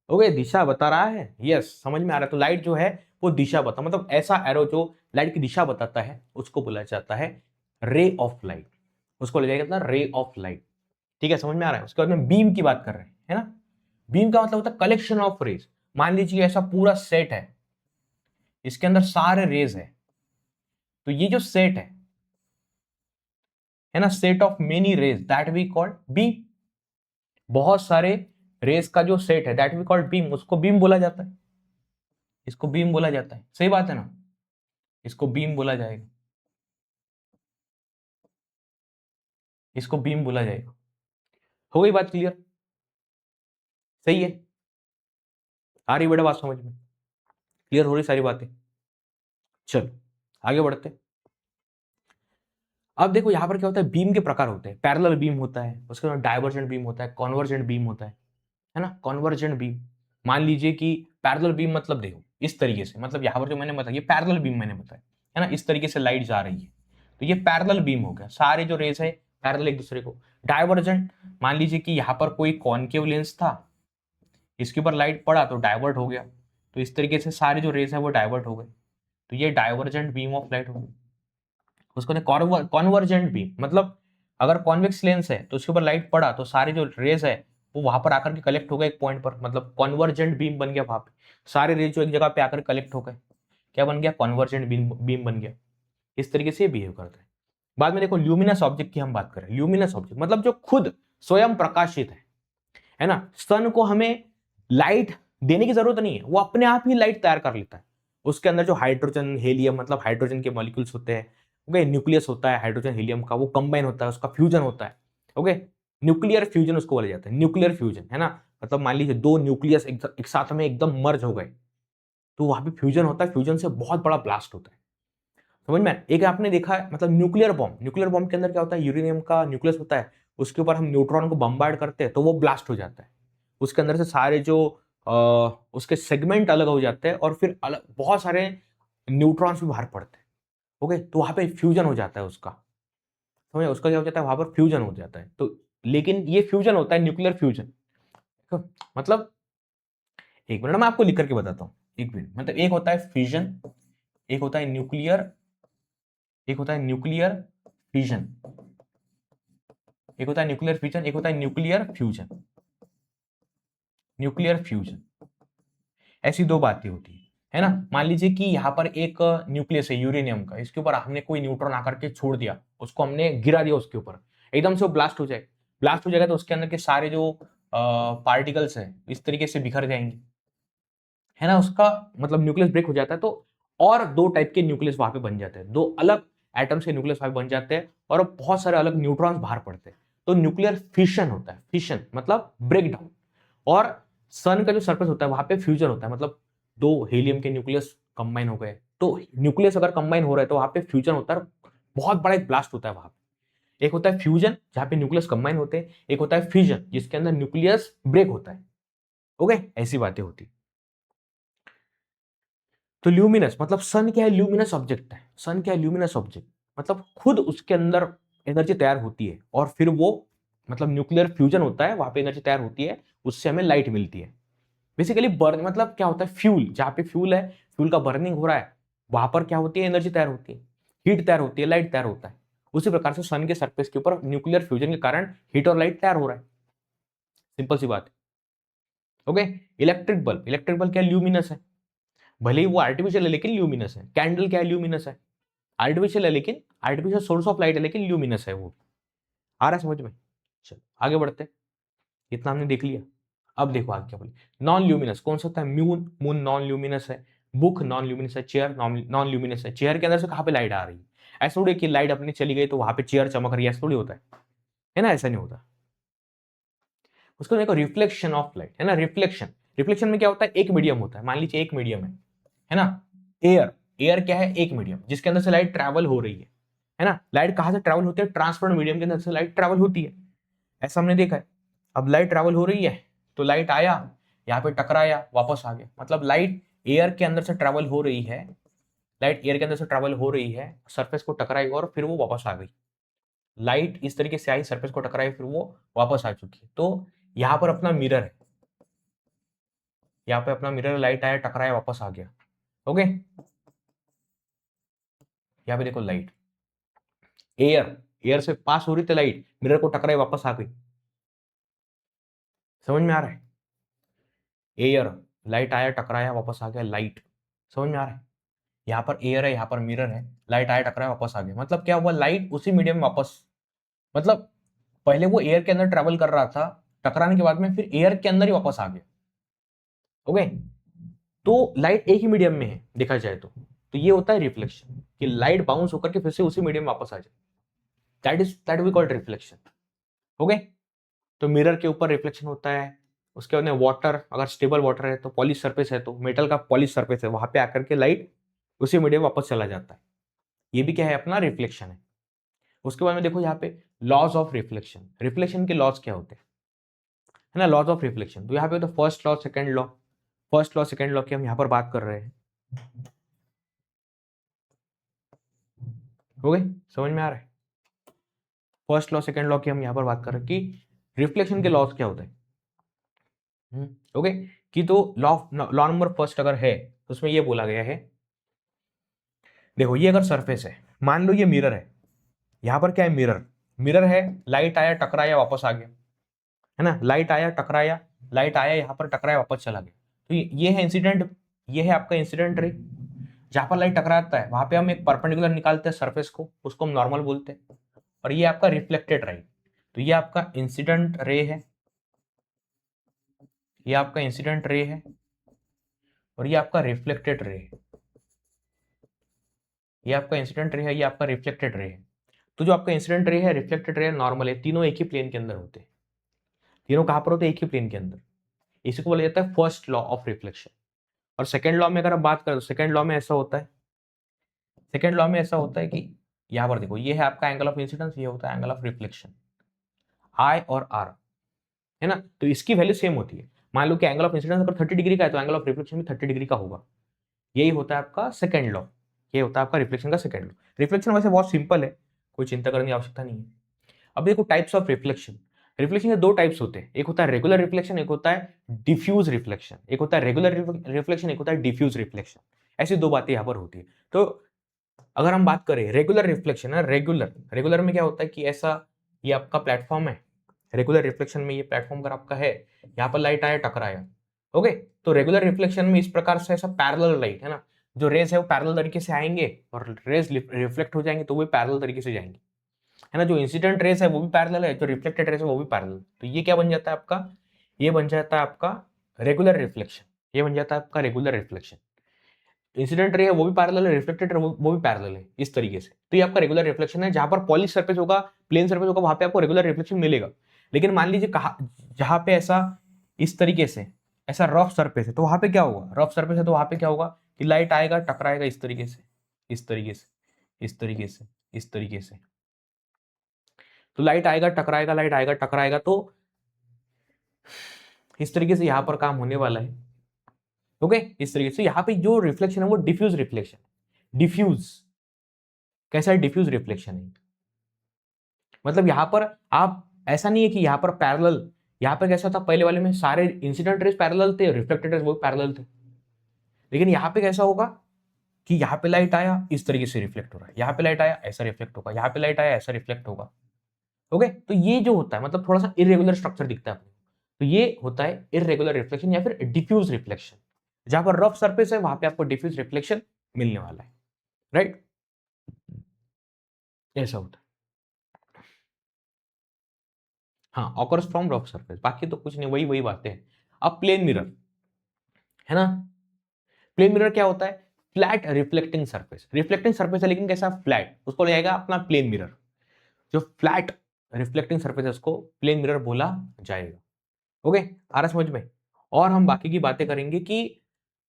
ओके, दिशा बता रहा है। यस, समझ में आ रहा है? तो लाइट जो है वो दिशा बता, मतलब ऐसा एरो जो लाइट की दिशा बताता है उसको बोला जाता है रे ऑफ लाइट, उसको ले जाएगा रे ऑफ लाइट। ठीक है, समझ में आ रहा है? उसके बाद में बीम की बात कर रहे हैं, है ना। बीम का मतलब होता है कलेक्शन ऑफ रेज। मान लीजिए ऐसा पूरा सेट है, इसके अंदर सारे रेज है, तो ये जो सेट है ना, set of many rays that we called beam. बहुत सारे रेज का जो सेट है दैट वी कॉल्ड बीम, उसको बीम बोला जाता है। इसको बीम बोला जाता है, सही बात है ना, इसको बीम बोला जाएगा, इसको बीम बोला जाएगा। हो गई बात क्लियर? सही है? आ रही बेटा बात समझ में? क्लियर हो रही सारी बातें? चलो आगे बढ़ते। अब देखो यहां पर क्या होता है, बीम के प्रकार होते हैं। पैरेलल बीम होता है, उसके बाद डाइवर्जेंट बीम होता है, कॉन्वर्जेंट बीम होता है ना। कॉन्वर्जेंट बीम, मान लीजिए कि पैरेलल बीम मतलब देखो इस तरीके से, मतलब यहां पर जो मैंने बताया ये पैरेलल बीम मैंने बताया, है ना, इस तरीके से लाइट जा रही है, तो ये पैरेलल बीम हो गया, सारे जो रेज है पैरेलल एक दूसरे को। डाइवर्जेंट, मान लीजिए कि यहाँ पर कोई कॉनकेव लेंस था, इसके ऊपर लाइट पड़ा तो डाइवर्ट हो गया, तो इस तरीके से सारे जो रेज है वो डाइवर्ट हो गए, तो ये डाइवर्जेंट बीम ऑफ लाइट हो गई। उसको कॉन्वर्जेंट बीम, मतलब अगर कॉन्वेक्स लेंस है तो उसके ऊपर लाइट पड़ा तो सारे जो रेज है वो वहां पर आकर के कलेक्ट हो गए एक पॉइंट पर, मतलब कॉन्वर्जेंट बीम बन गया, वहां पे सारे रेज जो एक जगह पे आकर कलेक्ट हो गए, क्या बन गया, कॉन्वर्जेंट बीम बन गया। इस तरीके से बिहेव करता है। बाद में देखो ल्यूमिनस ऑब्जेक्ट की हम बात करें, ल्यूमिनस ऑब्जेक्ट मतलब जो खुद स्वयं प्रकाशित है ना, सन को हमें लाइट देने की जरूरत नहीं है, वो अपने आप ही लाइट तैयार कर लेता है। उसके अंदर जो हाइड्रोजन हेलियम मतलब हाइड्रोजन के मॉलिक्यूल्स होते हैं, ओके, न्यूक्लियस होता है हाइड्रोजन हीलियम का, वो कंबाइन होता है, उसका फ्यूजन होता है, ओके, न्यूक्लियर फ्यूजन उसको बोला जाता है, न्यूक्लियर फ्यूजन, है ना, मतलब मान लीजिए दो न्यूक्लियस एक साथ में एकदम मर्ज हो गए तो वहां पे फ्यूजन होता है, फ्यूजन से बहुत बड़ा ब्लास्ट होता है, समझ में। एक आपने देखा है मतलब न्यूक्लियर बॉम्ब के अंदर क्या होता है, यूरेनियम का न्यूक्लियस होता है, उसके ऊपर हम न्यूट्रॉन को बम्बार्ड करते हैं तो वो ब्लास्ट हो जाता है, उसके अंदर से सारे जो उसके सेगमेंट अलग हो जाते हैं और फिर अलग बहुत सारे न्यूट्रॉन्स भी बाहर पड़ते हैं, ओके, तो वहां पे फ्यूजन हो जाता है उसका, समझ, उसका क्या हो जाता है, वहां पर फ्यूजन हो जाता है। तो लेकिन ये फ्यूजन होता है न्यूक्लियर फ्यूजन, मतलब एक मिनट मैं आपको लिख करके बताता हूँ, एक मिनट, मतलब एक होता है फ्यूजन, एक होता है न्यूक्लियर, एक होता है न्यूक्लियर फ्यूजन, एक होता है न्यूक्लियर फ्यूजन, एक होता है न्यूक्लियर फ्यूजन, न्यूक्लियर फ्यूजन, ऐसी दो बातें होती है ना। मान लीजिए कि यहाँ पर एक न्यूक्लियस है यूरेनियम का, इसके ऊपर हमने कोई न्यूट्रॉन आकर के छोड़ दिया, उसको हमने गिरा दिया उसके ऊपर, एकदम से वो ब्लास्ट हो जाए, ब्लास्ट हो जाएगा तो उसके अंदर के सारे जो पार्टिकल्स है इस तरीके से बिखर जाएंगे, है ना, उसका मतलब न्यूक्लियस ब्रेक हो जाता है, तो और दो टाइप के न्यूक्लियस वहां पे बन जाते हैं, दो अलग एटम्स के न्यूक्लियस वहां पे बन जाते हैं और बहुत सारे अलग न्यूट्रॉन्स बाहर पड़ते हैं, तो न्यूक्लियर फिशन होता है, फिशन मतलब ब्रेक डाउन। और सन का जो सरफेस होता है वहां पे फ्यूजन होता है, मतलब दो हीलियम के न्यूक्लियस कंबाइन हो गए, तो न्यूक्लियस अगर कंबाइन हो रहा है तो वहां पे फ्यूजन होता है, बहुत बड़ा एक ब्लास्ट होता है वहां पे। एक होता है फ्यूजन जहां पे न्यूक्लियस कंबाइन होते हैं, एक होता है फ्यूजन जिसके अंदर न्यूक्लियस ब्रेक होता है, ओके, ऐसी बातें होती है। तो ल्यूमिनस मतलब सन क्या है, ल्यूमिनस ऑब्जेक्ट है, सन क्या है, ल्यूमिनस ऑब्जेक्ट, मतलब खुद उसके अंदर एनर्जी तैयार होती है और फिर वो मतलब न्यूक्लियर फ्यूजन होता है, वहां पे एनर्जी तैयार होती है, उससे हमें लाइट मिलती है। बेसिकली बर्न मतलब क्या होता है, फ्यूल, जहां पे फ्यूल है, फ्यूल का बर्निंग हो रहा है, वहां पर क्या होती है, एनर्जी तैयार होती है, हीट तैयार होती है, लाइट तैयार होता है। उसी प्रकार से सन के सरफेस के ऊपर न्यूक्लियर फ्यूजन के कारण हीट और लाइट तैयार हो रहा है, सिंपल सी बात है, ओके। इलेक्ट्रिक बल्ब क्या ल्यूमिनस है, भले ही वो आर्टिफिशियल है लेकिन ल्यूमिनस है। कैंडल क्या है, ल्यूमिनस है, आर्टिफिशियल है लेकिन आर्टिफिशियल सोर्स ऑफ लाइट है लेकिन ल्यूमिनस है वो। आ रहा है समझ में, चलो आगे बढ़ते हैं, इतना हमने देख लिया। अब देखो आगे क्या बोले, नॉन ल्यूमिनस कौन सा होता है, मून नॉन ल्यूमिनस है, बुक नॉन ल्यूमिनस है, चेयर नॉन ल्यूमिनस है। चेयर के अंदर से कहां पे लाइट आ रही है, ऐसा थोड़ी कि लाइट अपनी चली गई तो वहां पे चेयर चमक रही है, ऐसा थोड़ी होता है ना, ऐसा नहीं होता। उसको देखो रिफ्लेक्शन ऑफ लाइट, है ना, रिफ्लेक्शन, रिफ्लेक्शन में क्या होता है, एक मीडियम होता है, मान लीजिए एक मीडियम है ना, एयर, एयर क्या है, एक मीडियम जिसके अंदर से लाइट ट्रैवल हो रही है ना, लाइट कहां से ट्रैवल होती है, ट्रांसपेरेंट मीडियम के अंदर से लाइट ट्रैवल होती है, ऐसा हमने देखा है। अब लाइट ट्रैवल हो रही है तो लाइट आया, यहाँ पे टकराया, वापस आ गया, मतलब लाइट एयर के अंदर से ट्रैवल हो रही है, लाइट एयर के अंदर से ट्रैवल हो रही है, सरफेस को टकराई और फिर वो वापस आ गई, लाइट इस तरीके से आई, सरफेस को टकराई, फिर वो वापस आ चुकी है। तो यहाँ पर अपना मिरर है, यहाँ पे अपना मिरर, लाइट आया, टकराया, वापस आ गया, ओके। यहाँ पे देखो लाइट, एयर, एयर से पास हो रही थी लाइट, मिरर को टकराई, वापस आ गई, समझ में आ रहा है, एयर, लाइट आया, टकराया, वापस आ गया, लाइट, समझ में आ रहा है। यहाँ पर एयर है, यहाँ पर मिरर है, लाइट आया, टकराया, वापस आ गया, मतलब क्या हुआ, लाइट उसी मीडियम में वापस, मतलब पहले वो एयर के अंदर ट्रेवल कर रहा था, टकराने के बाद में फिर एयर के अंदर ही वापस आ गया, ओके। तो लाइट एक ही मीडियम में है देखा जाए तो ये होता है रिफ्लेक्शन, कि लाइट बाउंस होकर के फिर से उसी मीडियम में वापस आ जाए, that we called reflection, okay. तो मिरर के ऊपर रिफ्लेक्शन होता है, उसके बाद में वाटर, अगर स्टेबल वाटर है तो पॉलिश सरफेस है, तो मेटल का पॉलिश सरफेस है, वहां पे आकर के लाइट उसी मीडियम वापस चला जाता है, ये भी क्या है, अपना रिफ्लेक्शन है। उसके बाद में देखो यहाँ पे लॉज ऑफ रिफ्लेक्शन, रिफ्लेक्शन के लॉज क्या होते हैं, है ना, लॉज ऑफ रिफ्लेक्शन, तो यहाँ पे तो first law second law, first law second law की हम यहाँ पर बात कर रहे हैं। हो गई, समझ में आ रहा है? फर्स्ट लॉ सेकंड लॉ की हम यहाँ पर बात कर रहे हैं कि रिफ्लेक्शन के लॉस क्या होते हैं। ओके, कि तो लॉ नंबर फर्स्ट अगर है तो उसमें ये बोला गया है, देखो ये अगर सरफेस है, मान लो ये मिरर है, यहां पर क्या है, मिरर, मिरर है, लाइट आया टकराया वापस आ गया, है ना, लाइट आया टकराया, लाइट आया यहां पर टकराया वापस चला गया, तो ये है इंसिडेंट, ये है आपका इंसिडेंट रे। जहां पर लाइट टकराता है वहां पे हम एक परपेंडिकुलर निकालते हैं सरफेस को, उसको हम नॉर्मल बोलते हैं, और ये आपका रिफ्लेक्टेड रे, तो ये आपका इंसिडेंट रे है, ये आपका इंसिडेंट रे है, और ये आपका रिफ्लेक्टेड रे है, ये आपका इंसिडेंट रे है, ये आपका रिफ्लेक्टेड रे है। तो जो आपका इंसिडेंट रे है, रिफ्लेक्टेड रे है, नॉर्मल है, तीनों एक ही प्लेन के अंदर होते हैं, तीनों कहां पर होते हैं, एक ही प्लेन के अंदर। इसी को बोला जाता है फर्स्ट लॉ ऑफ रिफ्लेक्शन। और सेकंड लॉ में अगर आप बात करें तो सेकंड लॉ में ऐसा होता है, सेकंड लॉ में ऐसा होता है कि यहां पर देखो ये है आपका एंगल ऑफ इंसिडेंस, ये होता है एंगल ऑफ रिफ्लेक्शन, आई और आर, है ना, तो इसकी वैल्यू सेम होती है। मान लो कि एंगल ऑफ इंसिडेंस अगर 30 डिग्री का है तो एंगल ऑफ रिफ्लेक्शन भी 30 डिग्री का होगा। यही होता है आपका सेकंड लॉ, ये होता है आपका रिफ्लेक्शन का सेकंड लॉ। रिफ्लेक्शन वैसे बहुत सिंपल है, कोई चिंता करने की आवश्यकता नहीं है। अब देखो टाइप्स ऑफ रिफ्लेक्शन, रिफ्लेक्शन के दो टाइप्स होते हैं, एक होता है रेगुलर रिफ्लेक्शन, एक होता है डिफ्यूज रिफ्लेक्शन, एक होता है रेगुलर रिफ्लेक्शन, एक होता है डिफ्यूज रिफ्लेक्शन। ऐसी दो बातें यहां पर होती है। तो अगर हम बात करें रेगुलर रिफ्लेक्शन है, रेगुलर रेगुलर में क्या होता है कि ऐसा, ये आपका प्लेटफॉर्म है, रेगुलर रिफ्लेक्शन में ये प्लेटफॉर्म अगर आपका है, यहाँ पर लाइट आया टकराया, ओके, तो रेगुलर रिफ्लेक्शन में इस प्रकार से ऐसा पैरेलल लाइट है ना, जो रेज है वो पैरेलल तरीके से आएंगे और रेज रिफ्लेक्ट हो जाएंगे तो वो पैरेलल तरीके से जाएंगे, है ना, जो इंसिडेंट रेस है वो भी पैरेलल है, जो रिफ्लेक्टेड रेस है वो भी पैरेलल, तो ये क्या बन जाता है आपका, ये बन जाता है आपका रेगुलर रिफ्लेक्शन, ये बन जाता है आपका रेगुलर रिफ्लेक्शन। इंसिडेंट रे है वो भी पैरेलल है, रिफ्लेक्टेड रे वो भी पैरेलल है, इस तरीके से। तो ये आपका रेगुलर रिफ्लेक्शन है, जहां पर पॉलिश सरफेस होगा, प्लेन सरफेस होगा, वहां पे आपको रेगुलर रिफ्लेक्शन मिलेगा। लेकिन मान लीजिए कहा जहां पे ऐसा इस तरीके से ऐसा रफ सरफेस है, तो वहां पे क्या होगा, रफ सरफेस है तो वहां पे क्या होगा कि लाइट आएगा टकराएगा इस तरीके से, इस तरीके से, इस तरीके से, इस तरीके से, तो लाइट आएगा टकराएगा, लाइट आएगा टकराएगा, तो इस तरीके से यहां पर काम होने वाला है। ओके, इस तरीके से यहां पे जो रिफ्लेक्शन है वो डिफ्यूज रिफ्लेक्शन, डिफ्यूज कैसा है, डिफ्यूज रिफ्लेक्शन है। मतलब यहां पर आप, ऐसा नहीं है कि यहां पर पैरेलल, यहां पर कैसा था पहले वाले में सारे इंसिडेंट रेज पैरेलल थे, रिफ्लेक्टेड रेज वो पैरेलल थे, लेकिन यहां पे कैसा होगा कि यहां पे लाइट आया इस तरीके से रिफ्लेक्ट हो रहा है, यहां पे लाइट आया ऐसा रिफ्लेक्ट होगा, यहां पे लाइट आया ऐसा रिफ्लेक्ट होगा। ओके, तो ये जो होता है मतलब थोड़ा सा इरेगुलर स्ट्रक्चर दिखता है अपने, तो ये होता है इरेगुलर रिफ्लेक्शन या फिर डिफ्यूज रिफ्लेक्शन। जहां पर रफ सरफेस है वहां पे आपको डिफ्यूज रिफ्लेक्शन मिलने वाला है, राइट, ऐसा होता है। हाँ, ऑकर्स फ्रॉम रफ सरफेस, बाकी तो कुछ नहीं, वही वही बातें हैं। अब प्लेन मिरर है ना, प्लेन मिरर क्या होता है, flat reflecting surface, reflecting surface है लेकिन कैसा फ्लैट, उसको ले जाएगा अपना प्लेन मिरर, जो फ्लैट रिफ्लेक्टिंग सरफेस है उसको प्लेन मिरर बोला जाएगा। ओके, आ रहा समझ में। और हम बाकी की बातें करेंगे कि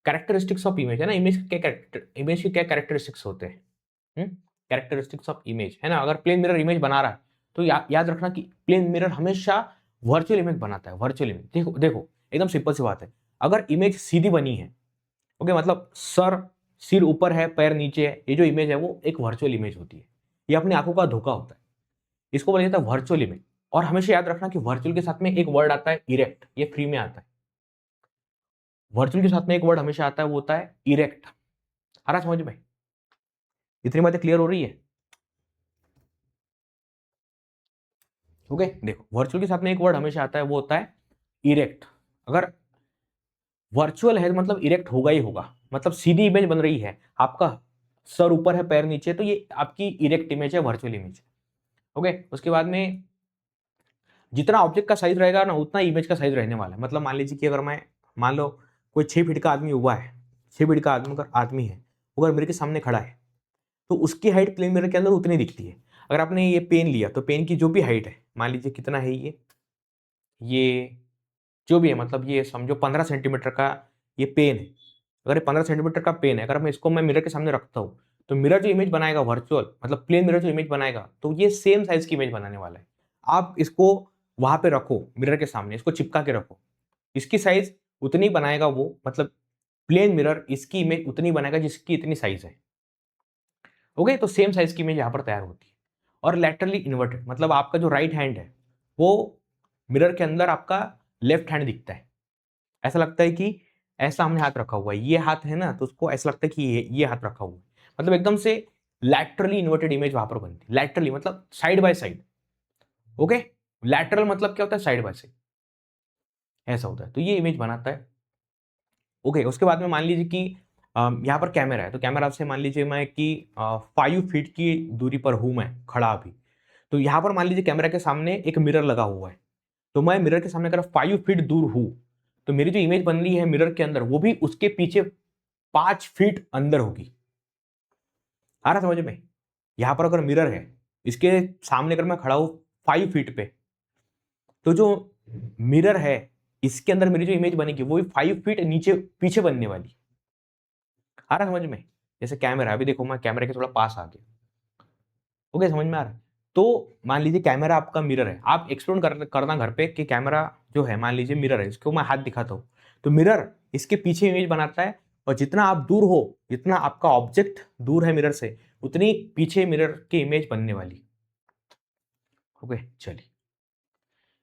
कैरेक्टरिस्टिक्स ऑफ इमेज, है ना, इमेज के क्या कैरेक्टरिस्टिक्स होते हैं, कैरेक्टरिस्टिक्स ऑफ इमेज, है ना, अगर प्लेन मिरर इमेज बना रहा है तो याद रखना कि प्लेन मिरर हमेशा वर्चुअल इमेज बनाता है, वर्चुअल इमेज। देखो देखो एकदम सिंपल सी बात है, अगर इमेज सीधी बनी है, ओके, मतलब सिर ऊपर है पैर नीचे है, ये जो इमेज है वो एक वर्चुअल इमेज होती है, ये अपनी आंखों का धोखा होता है, इसको बोला जाता है वर्चुअल इमेज। और हमेशा याद रखना कि वर्चुअल के साथ में एक वर्ड आता है इरेक्ट, ये फ्री में आता है, वर्चुअल के साथ में एक वर्ड हमेशा आता है, वो होता है इरेक्ट। आ रहा समझ में, इतनी बातें क्लियर हो रही है। ओके, देखो वर्चुअल के साथ में एक वर्ड हमेशा आता है, वो होता है इरेक्ट। अगर वर्चुअल है मतलब इरेक्ट होगा ही होगा, मतलब सीधी इमेज बन रही है, आपका सर ऊपर है पैर नीचे, तो ये आपकी इरेक्ट इमेज है, वर्चुअल इमेज। ओके, उसके बाद में जितना ऑब्जेक्ट का साइज रहेगा ना उतना इमेज का साइज रहने वाला है। मतलब मान लीजिए कि अगर मैं, मान लो कोई 6 फीट का आदमी हुआ है, 6 फीट का आदमी अगर आदमी है, अगर मेरे के सामने खड़ा है तो उसकी हाइट प्लेन मिरर के अंदर उतनी दिखती है। अगर आपने ये पेन लिया तो पेन की जो भी हाइट है, मान लीजिए कितना है ये जो भी है, मतलब ये समझो 15 सेंटीमीटर का ये पेन है। अगर ये 15 सेंटीमीटर का पेन है, अगर मैं इसको मिरर के सामने रखता हूँ तो मिरर जो इमेज बनाएगा वर्चुअल, मतलब प्लेन मिरर जो इमेज बनाएगा, तो ये सेम साइज की इमेज बनाने वाला है। आप इसको वहां पे रखो मिरर के सामने, इसको चिपका के रखो, इसकी साइज उतनी बनाएगा वो, मतलब प्लेन मिरर इसकी इमेज उतनी बनाएगा जिसकी इतनी साइज है। ओके, तो सेम साइज की इमेज यहाँ पर तैयार होती है। और लैटरली इन्वर्टेड मतलब आपका जो राइट हैंड है वो मिरर के अंदर आपका लेफ्ट हैंड दिखता है। ऐसा लगता है कि ऐसा हमने हाथ रखा हुआ है, ये हाथ है ना, तो उसको ऐसा लगता है कि ये हाथ रखा हुआ है, मतलब एकदम से लैटरली इन्वर्टेड इमेज वहां पर बनती है। लैटरली मतलब side by side. Okay, lateral मतलब क्या होता है, साइड बाय साइड, ऐसा होता है, तो ये इमेज बनाता है। ओके, उसके बाद में मान लीजिए कि यहाँ पर कैमरा है, तो कैमरा से मान लीजिए मैं कि 5 फीट की दूरी पर हूं मैं खड़ा अभी, तो यहाँ पर मान लीजिए कैमरा के सामने एक मिरर लगा हुआ है, तो मैं मिरर के सामने अगर 5 फीट दूर हूं तो मेरी जो इमेज बन रही है मिरर के अंदर वो भी उसके पीछे 5 फीट अंदर होगी। आ रहा समझ में? यहां पर अगर मिरर है, इसके सामने अगर मैं खड़ा हूं 5 फीट पे, तो जो मिरर है इसके अंदर मेरी जो इमेज बनेगी वो भी 5 फीट नीचे पीछे बनने वाली। आ रहा समझ में? जैसे कैमरा, अभी देखो मैं कैमरे के थोड़ा पास आ गया। ओके, समझ में आ रहा है? तो मान लीजिए कैमरा आपका मिरर है, आप एक्सप्लोर करना घर पे कि कैमरा जो है मान लीजिए मिरर है, इसको मैं हाथ दिखाता हूं, तो मिरर इसके पीछे इमेज बनाता है, और जितना आप दूर हो, जितना आपका ऑब्जेक्ट दूर है मिरर से, उतनी पीछे मिरर की इमेज बनने वाली। ओके, चलिए,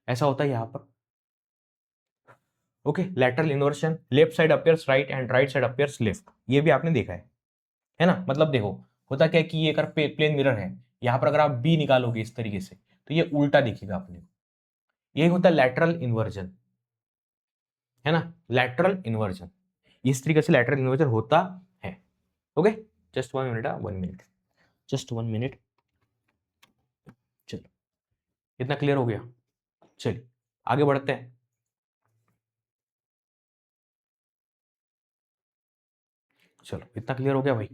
ऐसा होता है यहां पर। Okay, lateral inversion, left side appears right and right side appears left, ये भी आपने देखा है ना? मतलब देखो होता क्या है कि ये अगर प्लेन मिरर है, यहां पर अगर आप बी निकालोगे इस तरीके से तो ये उल्टा दिखेगा अपने को, यही होता है लैटरल इन्वर्जन, है ना? लैटरल इन्वर्जन, इस तरीके से लैटरल इन्वर्जन होता है। Okay, just 1 minute, 1 minute, just 1 minute. चलो, इतना क्लियर हो गया? चलिए आगे बढ़ते हैं। चलो, इतना क्लियर हो गया भाई,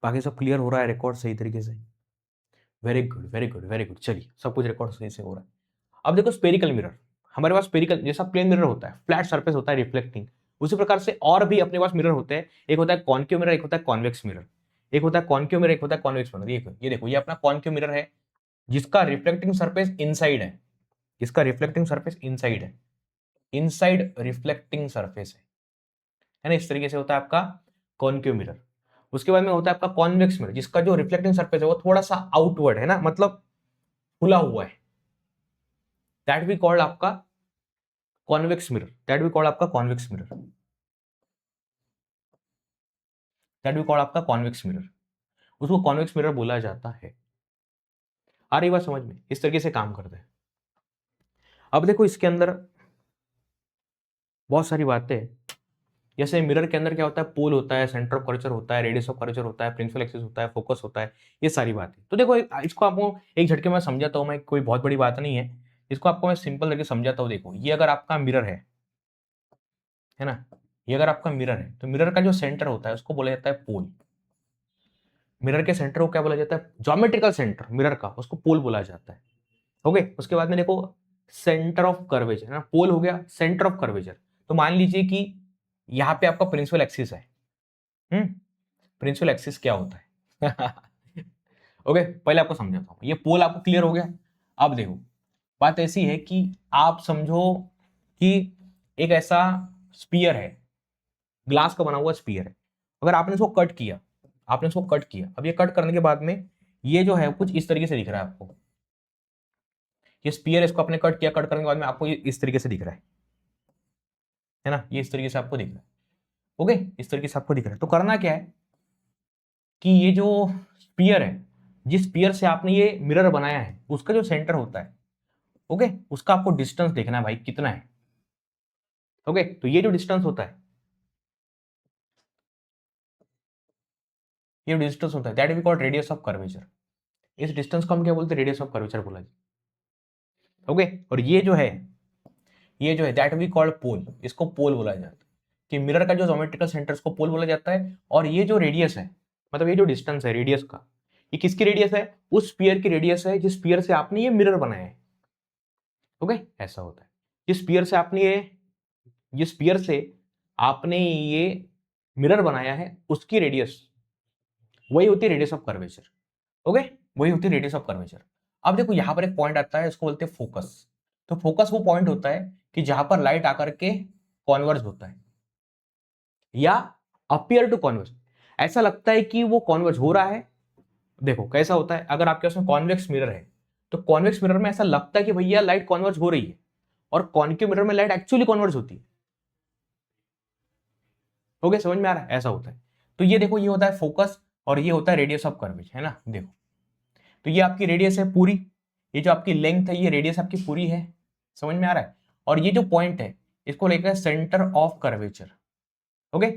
बाकी सब क्लियर हो रहा है, रिकॉर्ड सही तरीके से, very good very good very good. चलिए, सब कुछ रिकॉर्ड सही से हो रहा है। अब देखो स्पेरिकल मिरर, हमारे पास स्पेरिकल जैसा प्लेन मिरर होता है, फ्लैट सरफेस होता है रिफ्लेक्टिंग, उसी प्रकार से और भी अपने पास मिरर होते हैं। एक होता है कॉन्केव मिरर, एक होता है कॉन्वेक्स मिरर, एक होता है कॉन्केव मिरर, एक होता है कॉन्वेक्स मिरर। ये देखो, ये अपना कॉन्केव मिरर है जिसका रिफ्लेक्टिंग सरफेस इनसाइड है, इसका रिफ्लेक्टिंग सरफेस इनसाइड है, इनसाइड रिफ्लेक्टिंग सरफेस है ना? इस तरीके से होता है आपका कॉन्केव मिरर। उसके बाद में होता है आपका कॉन्वेक्स मिरर, जिसका जो रिफ्लेक्टिंग सरफेस है वो थोड़ा सा आउटवर्ड है ना, मतलब खुला हुआ है, दैट वी कॉल्ड आपका convex mirror, that we called आपका convex mirror, that we called आपका कॉन्वेक्स मिरर, उसको कॉन्वेक्स मिरर बोला जाता है। आ रही बात समझ में? इस तरीके से काम करते हैं। अब देखो इसके अंदर बहुत सारी बातें हैं, जैसे मिरर के अंदर क्या होता है, पोल होता है, सेंटर ऑफ कर्वेचर होता है, रेडियस ऑफ कर्वेचर होता है, प्रिंसिपल एक्सिस होता है, फोकस होता है, ये सारी बातें। तो देखो इसको आपको एक झटके में समझाता हूं मैं, कोई बहुत बड़ी बात नहीं है, इसको आपको मैं सिंपल करके समझाता हूं। देखो ये अगर आपका मिरर है ना, ये अगर आपका मिरर है तो मिरर का जो सेंटर होता है उसको बोला जाता है पोल। मिरर के सेंटर को क्या बोला जाता है, ज्योमेट्रिकल सेंटर मिरर का, उसको पोल बोला जाता है। ओके, उसके बाद में देखो सेंटर ऑफ कर्वेचर है ना, पोल हो गया, सेंटर ऑफ कर्वेचर, तो मान लीजिए कि यहाँ पे आपका प्रिंसिपल एक्सिस है। प्रिंसिपल एक्सिस क्या होता है? ओके, पहले आपको समझाता हूं, ये पोल आपको क्लियर हो गया। अब देखो बात ऐसी है कि आप समझो कि एक ऐसा स्पीयर है, ग्लास का बना हुआ स्पीयर है, अगर आपने इसको कट किया, आपने इसको कट किया, अब ये कट करने के बाद में ये जो है कुछ इस तरीके से दिख रहा है आपको, ये स्पीयर, इसको आपने कट किया, कट करने के बाद में आपको ये इस तरीके से दिख रहा है ना, ये इस तरीके से आपको दिख रहा है। ओके, इस तरीके से आपको दिख रहा है, तो करना क्या है कि ये जो स्पीयर है, जिस स्पीयर से आपने ये मिरर बनाया है, उसका जो सेंटर होता है, ओके, उसका आपको डिस्टेंस देखना है भाई कितना है। ओके, तो ये जो डिस्टेंस होता है, ये डिस्टेंस होता है, that we call radius of curvature. इस डिस्टेंस को हम क्या बोलते हैं, रेडियस ऑफ कर्वेचर बोला जाता है। ओके, और ये जो है दैट वी कॉल्ड पोल, इसको पोल बोला जाता है, कि मिरर का जो ज्योमेट्रिकल सेंटर उसको पोल बोला जाता है। और ये जो रेडियस है, मतलब ये जो डिस्टेंस है रेडियस का, ये किसकी रेडियस है, उस स्पीयर की रेडियस है जिस स्पीयर से आपने ये मिरर बनाया है। ओके, ऐसा होता है, जिस स्पीयर से आपने ये मिरर बनाया है उसकी रेडियस, वही होती है रेडियस ऑफ कर्वेचर। ओके, वही होती है रेडियस ऑफ कर्वेचर। अब देखो यहां पर एक पॉइंट आता है, इसको बोलते हैं फोकस। तो फोकस वो पॉइंट होता है कि जहां पर लाइट आकर के कॉन्वर्ज होता है या अपियर टू कॉन्वर्ज, ऐसा लगता है कि वो कॉन्वर्ज हो रहा है देखो कैसा होता है, अगर आपके पास कॉन्वेक्स मिरर है तो कॉन्वेक्स मिरर में ऐसा लगता है कि भैया लाइट कॉन्वर्ज हो रही है, और कॉन्केव मिरर में लाइट एक्चुअली कॉन्वर्ज होती है। हो गया, समझ में आ रहा है? ऐसा होता है। तो ये देखो, ये होता है फोकस और ये होता है रेडियस ऑफ कर्वेचर, है ना। देखो, तो ये आपकी रेडियस है पूरी, ये जो आपकी लेंथ है ये रेडियस आपकी पूरी है, समझ में आ रहा है। और ये जो पॉइंट है इसको लेकर सेंटर ऑफ कर्वेचर। ओके,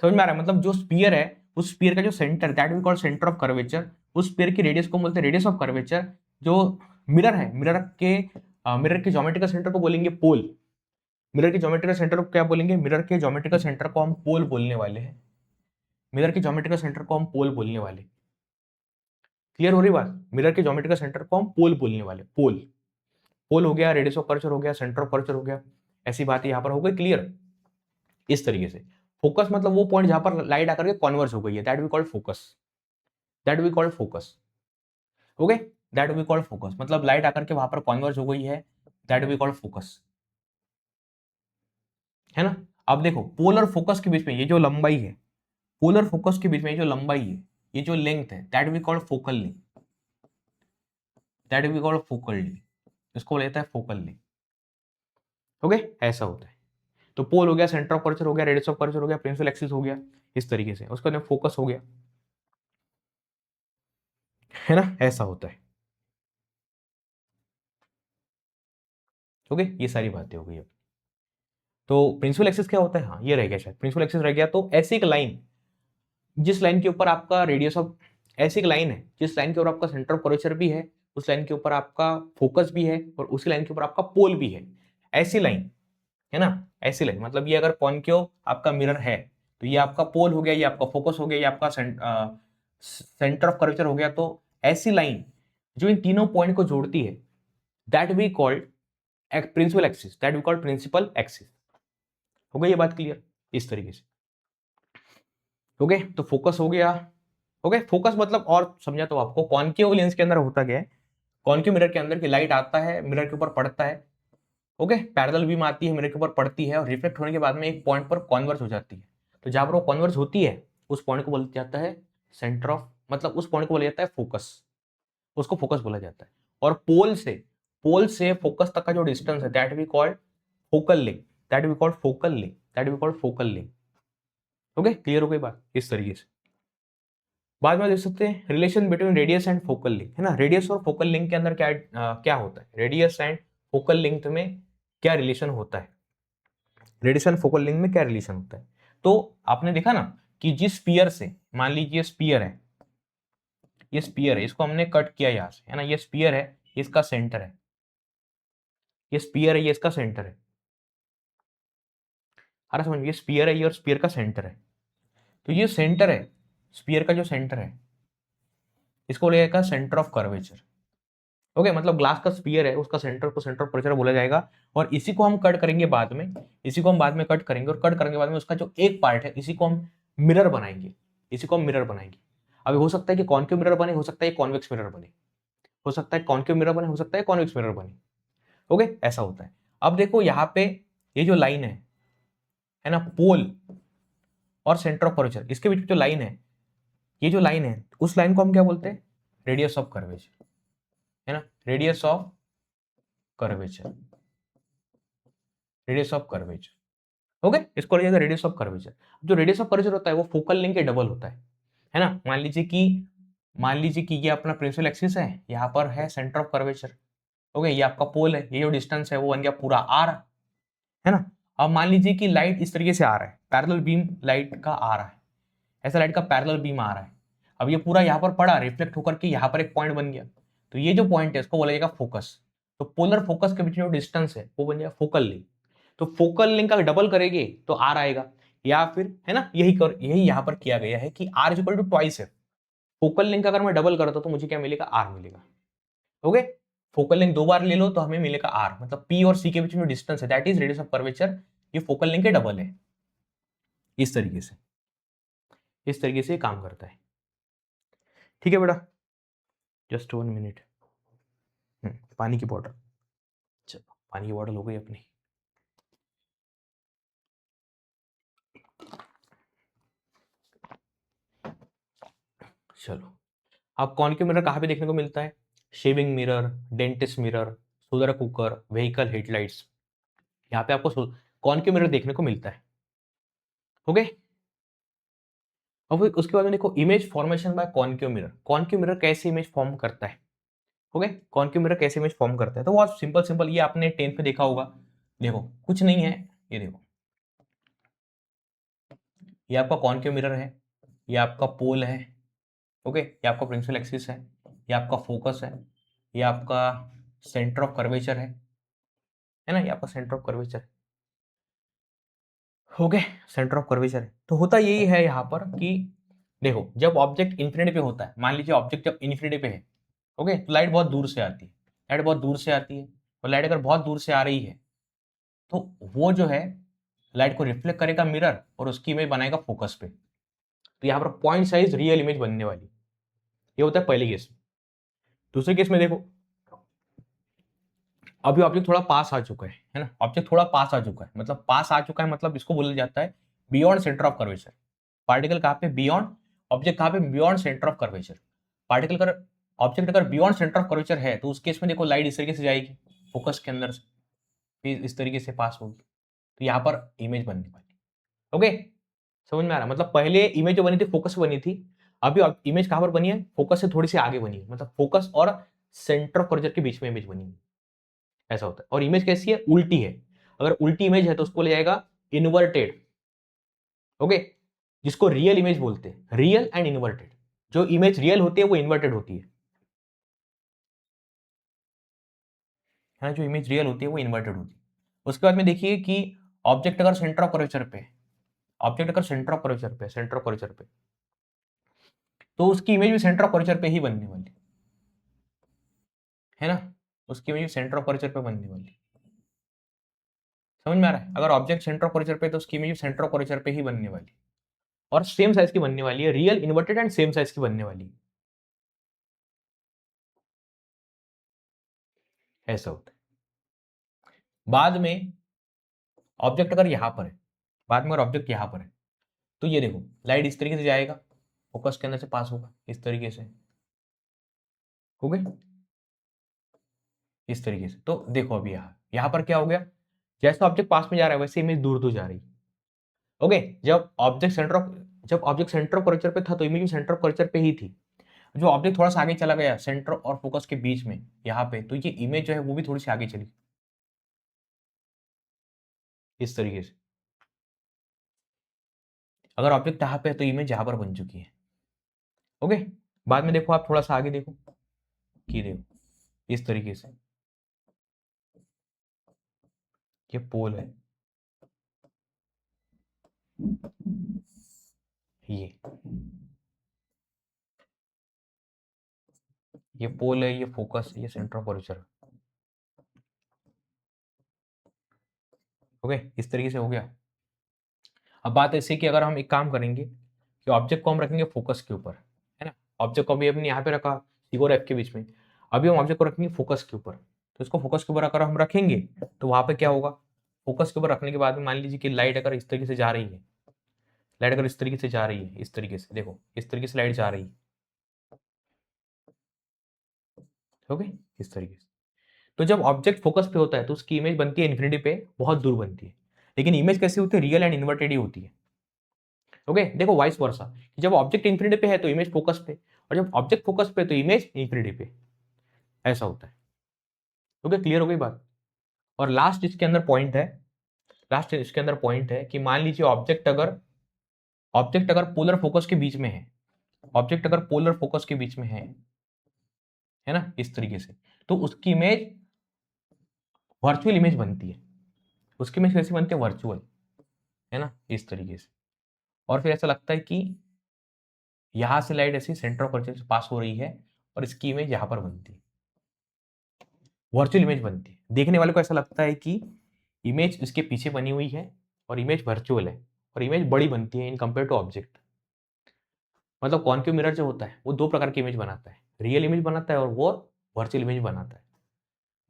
समझ में आ रहा है। मतलब जो स्पीयर है उस स्पीयर का जो centre, that we call centre of curvature, उस स्पीयर की रेडियस को बोलते हैं रेडियस ऑफ कर्वेचर। जो मिरर है, मिरर के ज्योमेट्रिकल सेंटर को बोलेंगे पोल। मिरर के ज्योमेट्रिकल सेंटर को क्या बोलेंगे? मिरर के ज्योमेट्रिकल सेंटर को हम पोल बोलने वाले हैं। मिरर के ज्योमेट्रिकल सेंटर को हम पोल बोलने वाले। क्लियर हो रही बात? मिरर के ज्योमेट्रिकल सेंटर को हम पोल बोलने वाले। पोल, पोल हो गया, रेडियस ऑफ कर्वेचर हो गया, सेंटर ऑफ कर्वेचर हो गया, ऐसी बात यहां पर हो गई। क्लियर? इस तरीके से फोकस मतलब वो पॉइंट जहां पर लाइट आकर के कॉन्वर्ज हो गई है, that we called focus. That we called focus. Okay, that we called focus, मतलब लाइट आकर के वहां पर कॉन्वर्ज हो गई है, दैट वी कॉल्ड फोकस, है ना। अब देखो, पोलर फोकस के बीच में ये जो लंबाई है, पोलर फोकस के बीच में ये जो लंबाई है, ये जो लेंथ है, that we called focal length. That we called focal length, इसको लेता है फोकल लेंथ। ओके, ऐसा होता है। तो पोल हो गया, सेंटर ऑफ कर्वेचर हो गया, रेडियस ऑफ कर्वेचर हो गया, प्रिंसिपल एक्सिस हो गया, इस तरीके से उसका नाम फोकस हो गया, है ना। ऐसा होता है। ओके, ये सारी बातें हो गई अब। तो प्रिंसिपल एक्सिस क्या होता है? हाँ, ये रह गया शायद, प्रिंसिपल एक्सिस रह गया। तो ऐसी एक लाइन जिस लाइन के ऊपर आपका रेडियस ऑफ, ऐसी एक लाइन है जिस लाइन के ऊपर आपका सेंटर ऑफ कर्वेचर भी है, उस लाइन के ऊपर आपका फोकस भी है, और उसी लाइन के ऊपर आपका पोल भी है, ऐसी लाइन, है ना। ऐसी लाइन मतलब ये अगर कॉन्केव आपका मिरर है तो ये आपका पोल हो गया, ये आपका फोकस हो गया, ये आपका सेंटर ऑफ कर्वेचर हो गया। तो ऐसी लाइन जो इन तीनों पॉइंट को जोड़ती है, that we called principal axis, that we called principal axis. हो गई ये बात क्लियर? इस तरीके से। ओके, तो फोकस हो गया। ओके, फोकस मतलब और समझा तो आपको, कॉन्केव लेंस के अंदर होता क्या है, कॉन्केव मिरर के अंदर की लाइट आता है, मिरर के ऊपर पड़ता है। ओके, पैरेलल बीम आती है, मिरर के ऊपर पड़ती है, और रिफ्लेक्ट होने के बाद में एक पॉइंट पर कॉन्वर्ज हो जाती है। तो जहां पर वो कॉन्वर्ज होती है उस पॉइंट को बोला जाता है सेंटर ऑफ, मतलब उस पॉइंट को बोला जाता है फोकस, उसको फोकस बोला जाता है। और पोल से फोकस तक का जो डिस्टेंस है, that we called focal length, that we called focal length, that we called focal length. Okay, clear हो गई बात? इस तरीके से बाद में देख सकते हैं relation between radius and focal length, है ना। रेडियस और फोकल लेंथ के अंदर क्या क्या होता है, रेडियस एंड फोकल लेंथ में क्या रिलेशन होता है, रेडियस एंड फोकल लेंथ में क्या रिलेशन होता है। तो आपने देखा ना कि जिस स्पीयर से, मान लीजिए स्पीयर है, ये स्पीयर है, इसको हमने कट किया यहां से, है ना। ये स्पीयर है, इसका सेंटर है, ये स्पीयर है, ये इसका सेंटर है। अरे समझ, ये स्पीयर है, ये और स्पीयर का सेंटर है। तो ये सेंटर है, स्पीयर का जो सेंटर है, इसको लगेगा सेंटर ऑफ कर्वेचर। ओके, मतलब ग्लास का स्पीयर है, उसका सेंटर को सेंटर ऑफ कर्वेचर बोला जाएगा। और इसी को हम कट करेंगे बाद में, इसी को हम बाद में कट करेंगे, और कट करने के बाद में उसका जो एक पार्ट है, इसी को हम मिरर बनाएंगे, इसी को हम मिरर बनाएंगे। अभी हो सकता है कि कॉन्केव मिरर बने, हो सकता है कॉन्वेक्स मिरर बने, हो सकता है कॉन्केव मिरर बने, हो सकता है कॉन्वेक्स मिरर बने। ओके, ऐसा होता है। अब देखो यहाँ पे ये जो लाइन है ना, पोल और सेंटर ऑफ कर्वेचर, इसके बीच में जो लाइन है, ये जो लाइन है, उस लाइन को हम क्या बोलते हैं? रेडियस ऑफ कर्वेचर, है ना। Radius of curvature, radius of curvature. Okay, इसको लिया जाएगा रेडियस ऑफ कर्वेचर। जो रेडियस ऑफ कर्वेचर होता है वो फोकल लेंथ के डबल होता है ना। मान लीजिए कि ये अपना प्रिंसिपल एक्सिस है, यहाँ पर है सेंटर ऑफ कर्वेचर। ओके, ये आपका पोल है, ये जो डिस्टेंस है वो बन गया पूरा आर, है ना। अब मान लीजिए कि लाइट इस तरीके से आ रहा है, पैरेलल बीम लाइट का आ रहा है, ऐसा लाइट का पैरेलल बीम आ रहा है। अब ये पूरा यहाँ पर पड़ा, रिफ्लेक्ट होकर के यहाँ पर एक पॉइंट बन गया। तो ये जो पॉइंट है इसको बोला जाएगा फोकस। तो पोलर फोकस के बीच में जो डिस्टेंस है वो बन जाएगा फोकल लेंथ। तो फोकल लेंथ का डबल करेंगे तो आर आएगा, या फिर, है ना, यही यहाँ पर किया गया है कि R is equal to twice है। फोकल लेंथ का अगर मैं डबल करता तो मुझे क्या मिलेगा? आर मिलेगा। ओके, फोकल लेंथ दो बार ले लो तो हमें मिलेगा आर, मतलब पी और सी के बीच में डिस्टेंस है, that is radius of curvature, ये फोकल लेंथ के डबल है। इस तरीके से, इस तरीके से काम करता है। ठीक है बेटा, जस्ट 1 मिनट। पानी की बॉटल, चलो पानी की बॉटल हो गई अपनी। चलो, अब कॉन्केव मिरर कहाँ पे देखने को मिलता है? Shaving mirror, dentist mirror, solar cooker, vehicle headlights, यहाँ पे आपको कॉन्केव मिरर देखने को मिलता है। ओके, और फिर उसके बाद में देखो image formation by concave mirror. Concave mirror कैसे इमेज फॉर्म करता है? ओके, कॉन्केव मिरर कैसे इमेज फॉर्म करता है? तो बहुत सिंपल सिंपल, ये आपने 10th में देखा होगा। देखो कुछ नहीं है, ये देखो, ये आपका कॉन्केव मिरर है, ये आपका पोल है, ओके, ये आपका प्रिंसिपल एक्सिस है, ये आपका फोकस है, ये आपका सेंटर ऑफ कर्वेचर है ना, ये आपका centre of curvature. Okay, centre of curvature है। तो होता यही है यहाँ पर कि देखो जब ऑब्जेक्ट इन्फिनिटी पे होता है, मान लीजिए ऑब्जेक्ट जब इन्फिनिटी पे है, ओके, तो लाइट बहुत दूर से आती है, लाइट बहुत दूर से आती है, और लाइट अगर बहुत दूर से आ रही है तो वो जो है लाइट को रिफ्लेक्ट करेगा मिरर और उसकी इमेज बनाएगा फोकस पे। तो यहाँ पर पॉइंट साइज रियल इमेज बनने वाली, ये होता है पहले केस में। दूसरे केस में देखो, अभी ऑब्जेक्ट थोड़ा पास आ चुका है ना, ऑब्जेक्ट थोड़ा पास आ चुका है, मतलब पास आ चुका है, मतलब इसको बोला जाता है beyond centre of curvature. Particle कहाँ पे? बियॉन्ड, ऑब्जेक्ट कहाँ पे? Beyond centre of curvature. Particle अगर, ऑब्जेक्ट अगर बियॉन्ड सेंटर ऑफ कर्वेचर है तो उस केस में देखो लाइट इस तरीके से जाएगी फोकस के अंदर से, फिर इस तरीके से पास होगी, तो यहाँ पर इमेज बनने वाली। ओके, समझ में आ रहा? मतलब पहले इमेज जो बनी थी फोकस बनी थी, अभी इमेज कहाँ पर बनी है? फोकस से थोड़ी सी आगे बनी है, मतलब फोकस और सेंटर ऑफ कर्वेचर के बीच में इमेज बनी है, ऐसा होता है। और इमेज कैसी है? उल्टी है। अगर उल्टी इमेज है तो उसको ले जाएगा इन्वर्टेड। ओके, जिसको रियल इमेज बोलते हैं, रियल एंड इन्वर्टेड। जो इमेज रियल होती है वो इन्वर्टेड होती है ना, जो इमेज रियल होती है वो इन्वर्टेड होती है। उसके बाद में देखिए कि ऑब्जेक्ट अगर सेंटर ऑफ कर्वेचर पे, ऑब्जेक्ट अगर सेंटर ऑफ कर्वेचर पे, सेंटर ऑफ कर्वेचर पे, तो उसकी इमेज भी सेंटर ऑफ कर्वेचर पे ही बनने वाली है ना, उसकी इमेज सेंटर ऑफ कर्वेचर पे बनने वाली। समझ में आ रहा है? अगर ऑब्जेक्ट सेंटर ऑफ कर्वेचर पे तो उसकी इमेज सेंटर ऑफ कर्वेचर पे ही बनने वाली, और सेम साइज की बनने वाली है, real inverted and same size की बनने वाली है, ऐसा होता है। बाद में ऑब्जेक्ट अगर यहां पर है, बाद में अगर ऑब्जेक्ट यहां पर है तो ये देखो लाइट इस तरीके से जाएगा, फोकस के अंदर से पास होगा इस तरीके से, हो गए इस तरीके से। तो देखो अभी यहाँ पर क्या हो गया, जैसे ऑब्जेक्ट पास में जा रहा है वैसे इमेज दूर दूर जा रही है। ओके, जब ऑब्जेक्ट सेंटर ऑफ कर्वेचर पे था तो इमेज सेंटर ऑफ कर्वेचर पे ही थी। जो ऑब्जेक्ट थोड़ा सा आगे चला गया सेंटर और फोकस के बीच में यहाँ पे, तो ये इमेज जो है वो भी थोड़ी सी आगे चली इस तरीके से। अगर ऑब्जेक्ट यहाँ पे है तो इमेज यहाँ पर बन चुकी है। ओके, बाद में देखो आप थोड़ा सा आगे देखो कि देखो इस तरीके से, ये पोल है, ये पोल है, ये फोकस, ये सेंटर ऑफ कर्वेचर। ओके, इस तरीके से हो गया। अब बात ऐसी कि अगर हम एक काम करेंगे कि ऑब्जेक्ट को हम रखेंगे फोकस के ऊपर, है ना, ऑब्जेक्ट को अभी अपने यहाँ पे रखा सी और एफ के बीच में, अभी हम ऑब्जेक्ट को रखेंगे फोकस के ऊपर। तो इसको फोकस के ऊपर अगर हम रखेंगे तो वहां पे क्या होगा, फोकस के ऊपर रखने के बाद में मान लीजिए कि लाइट अगर इस तरीके से जा रही है, लाइट अगर इस तरीके से जा रही है, इस तरीके से देखो इस तरीके से लाइट जा रही है, ओके, इस तरीके से। तो जब ऑब्जेक्ट फोकस पे होता है तो उसकी इमेज बनती है इन्फिनिटी पे, बहुत दूर बनती है, लेकिन इमेज कैसी होती है? रियल एंड इन्वर्टेड ही होती है। ओके, देखो वाइस वर्सा, जब ऑब्जेक्ट इन्फिनिटी पे है तो इमेज फोकस पे, और जब ऑब्जेक्ट फोकस पे तो इमेज इन्फिनिटी पे, ऐसा होता है। ओके, क्लियर हो गई बात? और लास्ट इसके अंदर पॉइंट है, लास्ट इसके अंदर पॉइंट है कि मान लीजिए ऑब्जेक्ट अगर पोलर फोकस के बीच में है, ऑब्जेक्ट अगर पोलर फोकस के बीच में है ना, इस तरीके से, तो उसकी इमेज वर्चुअल इमेज बनती है। उसकी इमेज कैसी बनती है? वर्चुअल, है ना, इस तरीके से। और फिर ऐसा लगता है कि यहां से लाइट ऐसी सेंटर ऑफ कर्वेचर से पास हो रही है और इसकी इमेज यहां पर बनती है, वर्चुअल इमेज बनती है। देखने वाले को ऐसा लगता है कि इमेज इसके पीछे बनी हुई है और इमेज वर्चुअल है, और इमेज बड़ी बनती है इन कंपेयर टू ऑब्जेक्ट। मतलब कॉन्केव मिरर जो होता है वो दो प्रकार की इमेज बनाता है, रियल इमेज बनाता है और वो वर्चुअल इमेज बनाता है।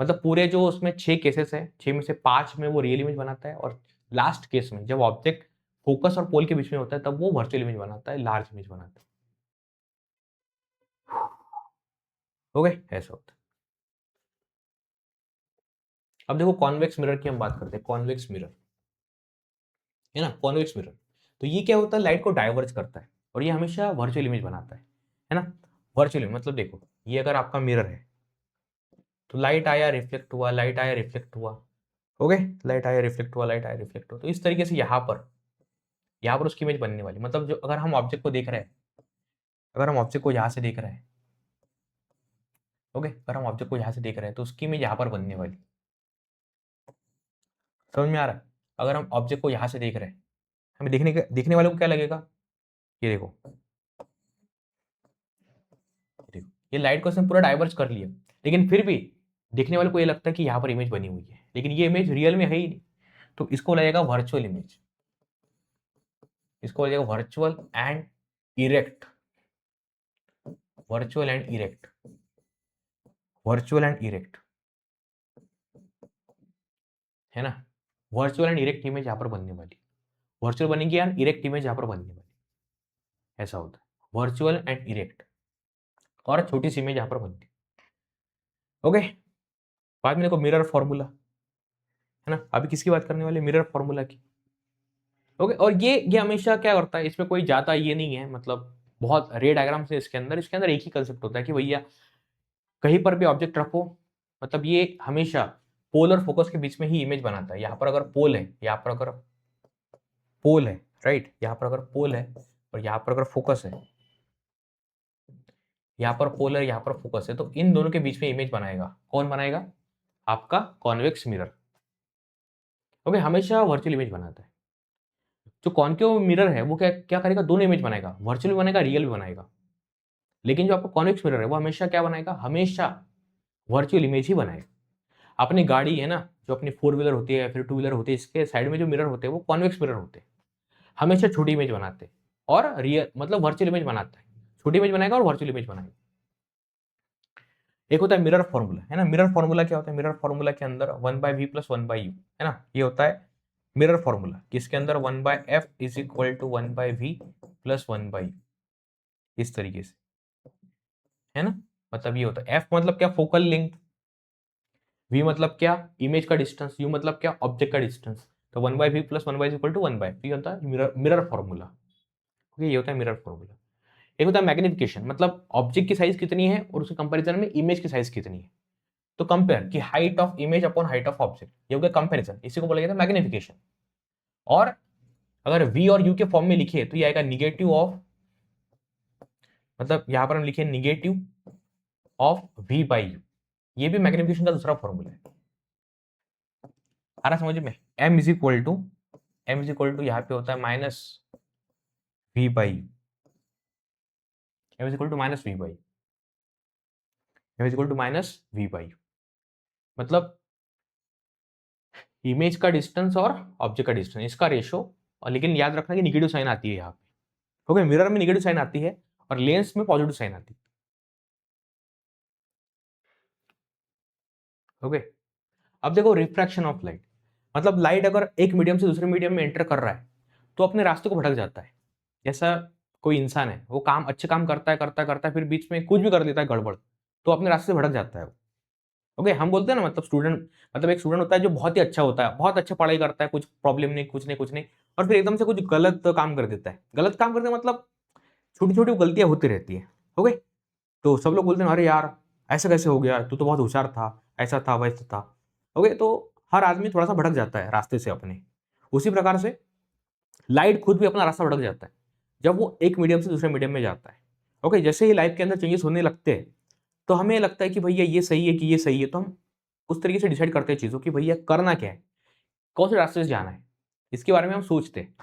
मतलब पूरे जो उसमें 6 केसेस है, 6 में से 5 में वो रियल इमेज बनाता है, और लास्ट केस में जब ऑब्जेक्ट फोकस और पोल के बीच में होता है तब वो वर्चुअल इमेज बनाता है, लार्ज इमेज बनाता है। हो गए, ऐसा होता है। अब देखो कॉन्वेक्स मिरर की हम बात करते हैं, कॉन्वेक्स मिरर है ना, कॉन्वेक्स मिरर। तो ये क्या होता है, लाइट को डाइवर्ज करता है और ये हमेशा वर्चुअल इमेज बनाता है ना। वर्चुअल इमेज मतलब देखो, ये अगर आपका मिरर है तो लाइट आया रिफ्लेक्ट हुआ, लाइट आया रिफ्लेक्ट हुआ, हो गए, लाइट आया रिफ्लेक्ट हुआ, लाइट आया रिफ्लेक्ट हुआ। तो इस तरीके से यहाँ पर उसकी इमेज बनने वाली, मतलब जो अगर हम ऑब्जेक्ट को देख रहे हैं, अगर हम ऑब्जेक्ट को यहाँ से देख रहे हैं, ओके, अगर हम ऑब्जेक्ट को यहाँ से देख रहे हैं तो उसकी इमेज यहाँ पर बनने वाली। समझ में आ रहा है? अगर हम ऑब्जेक्ट को यहाँ से देख रहे हैं, हमें देखने वाले को क्या लगेगा, ये देखो, देखो ये लाइट को इसने पूरा डाइवर्ज कर लिया, लेकिन फिर भी देखने वाले को ये लगता है कि यहाँ पर इमेज बनी हुई है, लेकिन ये इमेज रियल में है ही नहीं। तो इसको लगेगा वर्चुअल इमेज, इसको लगेगा virtual and erect, virtual and erect, virtual and erect, है ना। वर्चुअल एंड इरेक्ट इमेज यहाँ पर बनने वाली, वर्चुअल बनेगी एंड इरेक्ट इमेज यहाँ पर बनने वाली, ऐसा होता है वर्चुअल एंड इरेक्ट, और छोटी सी इमेज यहाँ पर बनती है। ओके, बाद में देखो मिरर फॉर्मूला, है ना। अभी किसकी बात करने वाले, मिरर फॉर्मूला की। ओके, और ये हमेशा क्या करता है, इसमें कोई ज्यादा ये नहीं है, मतलब बहुत रे डायग्राम से इसके अंदर एक ही कंसेप्ट होता है कि भैया कहीं पर भी ऑब्जेक्ट रखो, मतलब ये हमेशा पोल और फोकस के बीच में ही इमेज बनाता है। यहाँ पर अगर पोल है, यहाँ पर अगर पोल है, राइट, यहाँ पर अगर पोल है और यहाँ पर अगर फोकस है, यहाँ पर पोल है, यहाँ पर फोकस है, तो इन दोनों के बीच में इमेज बनाएगा। कौन बनाएगा, आपका कॉन्वेक्स मिरर। ओके, हमेशा वर्चुअल इमेज बनाता है। जो कॉन्केव मिरर है वो क्या क्या करेगा, दोनों इमेज बनाएगा, वर्चुअल भी बनाएगा, रियल भी बनाएगा। लेकिन जो आपका कॉन्वेक्स मिरर है वो हमेशा क्या बनाएगा, हमेशा वर्चुअल इमेज ही बनाएगा। अपनी गाड़ी है ना, जो अपनी 4 व्हीलर होती है या फिर 2 व्हीलर होती है, इसके साइड में जो मिरर होते हैं वो कॉन्वेक्स मिरर होते हैं, हमेशा छोटी इमेज बनाते हैं और रियल मतलब वर्चुअल इमेज बनाता है, छोटी इमेज बनाएगा और वर्चुअल इमेज बनाएगा। एक होता है मिरर फॉर्मूला, है ना। मिरर फॉर्मूला क्या होता है, मिरर फॉर्मूला के अंदर 1/v + 1/u, है ना, ये होता है मिरर फॉर्मूला, किसके अंदर 1/f = 1/v + 1/u, इस तरीके से, है ना। मतलब ये होता है, f मतलब क्या, फोकल लेंथ, v मतलब क्या, इमेज का डिस्टेंस, u मतलब क्या, ऑब्जेक्ट का डिस्टेंस। तो 1/v + 1/u = 1/f, ये होता है मिरर फॉर्मूला। ओके, ये होता है मिरर फॉर्मूला। एक होता है मैग्निफिकेशन, मतलब ऑब्जेक्ट की साइज कितनी है और उसके कंपैरिजन में इमेज की साइज कितनी है। तो कंपेयर कि height of image upon height of object, ये हो गया कंपैरिजन, इसी को बोला जाता है मैग्निफिकेशन। और अगर v और u के फॉर्म में लिखे तो ये आएगा निगेटिव ऑफ, मतलब यहां पर हम लिखे निगेटिव ऑफ v/u, ये भी मैग्निफिकेशन का दूसरा फॉर्मूला है। आ रहा समझ में, m = यहाँ पे होता है -v/u, m -v/u, m -v/u, मतलब इमेज का डिस्टेंस और ऑब्जेक्ट का डिस्टेंस, इसका रेशो। और लेकिन याद रखना कि निगेटिव साइन आती है यहाँ पे, ओके, मिरर में निगेटिव साइन आती है और लेंस में पॉजिटिव साइन आती है। ओके, अब देखो रिफ्रैक्शन ऑफ लाइट, मतलब लाइट अगर एक मीडियम से दूसरे मीडियम में एंटर कर रहा है तो अपने रास्ते को भटक जाता है। जैसा कोई इंसान है, वो अच्छे काम करता है फिर बीच में कुछ भी कर देता है गड़बड़, तो अपने रास्ते से भटक जाता है वो। ओके, हम बोलते हैं ना, मतलब स्टूडेंट, मतलब एक स्टूडेंट होता है जो बहुत ही अच्छा होता है, बहुत अच्छा पढ़ाई करता है, कुछ प्रॉब्लम नहीं, कुछ नहीं, और फिर एकदम से कुछ गलत काम कर देता है। गलत काम करते मतलब छोटी छोटी गलतियां होती रहती है। ओके, तो सब लोग बोलते हैं अरे यार ऐसा कैसे हो गया, तू तो बहुत होशियार था, ऐसा था वैसा था। ओके, तो हर आदमी थोड़ा सा भटक जाता है रास्ते से अपने। उसी प्रकार से लाइट खुद भी अपना रास्ता भटक जाता है जब वो एक मीडियम से दूसरे मीडियम में जाता है। ओके, जैसे ही लाइफ के अंदर चेंजेस होने लगते हैं तो हमें लगता है कि भैया ये सही है कि ये सही है, तो हम उस तरीके से डिसाइड करते हैं चीज़ों की भैया करना क्या है, कौन से रास्ते से जाना है, इसके बारे में हम सोचते हैं,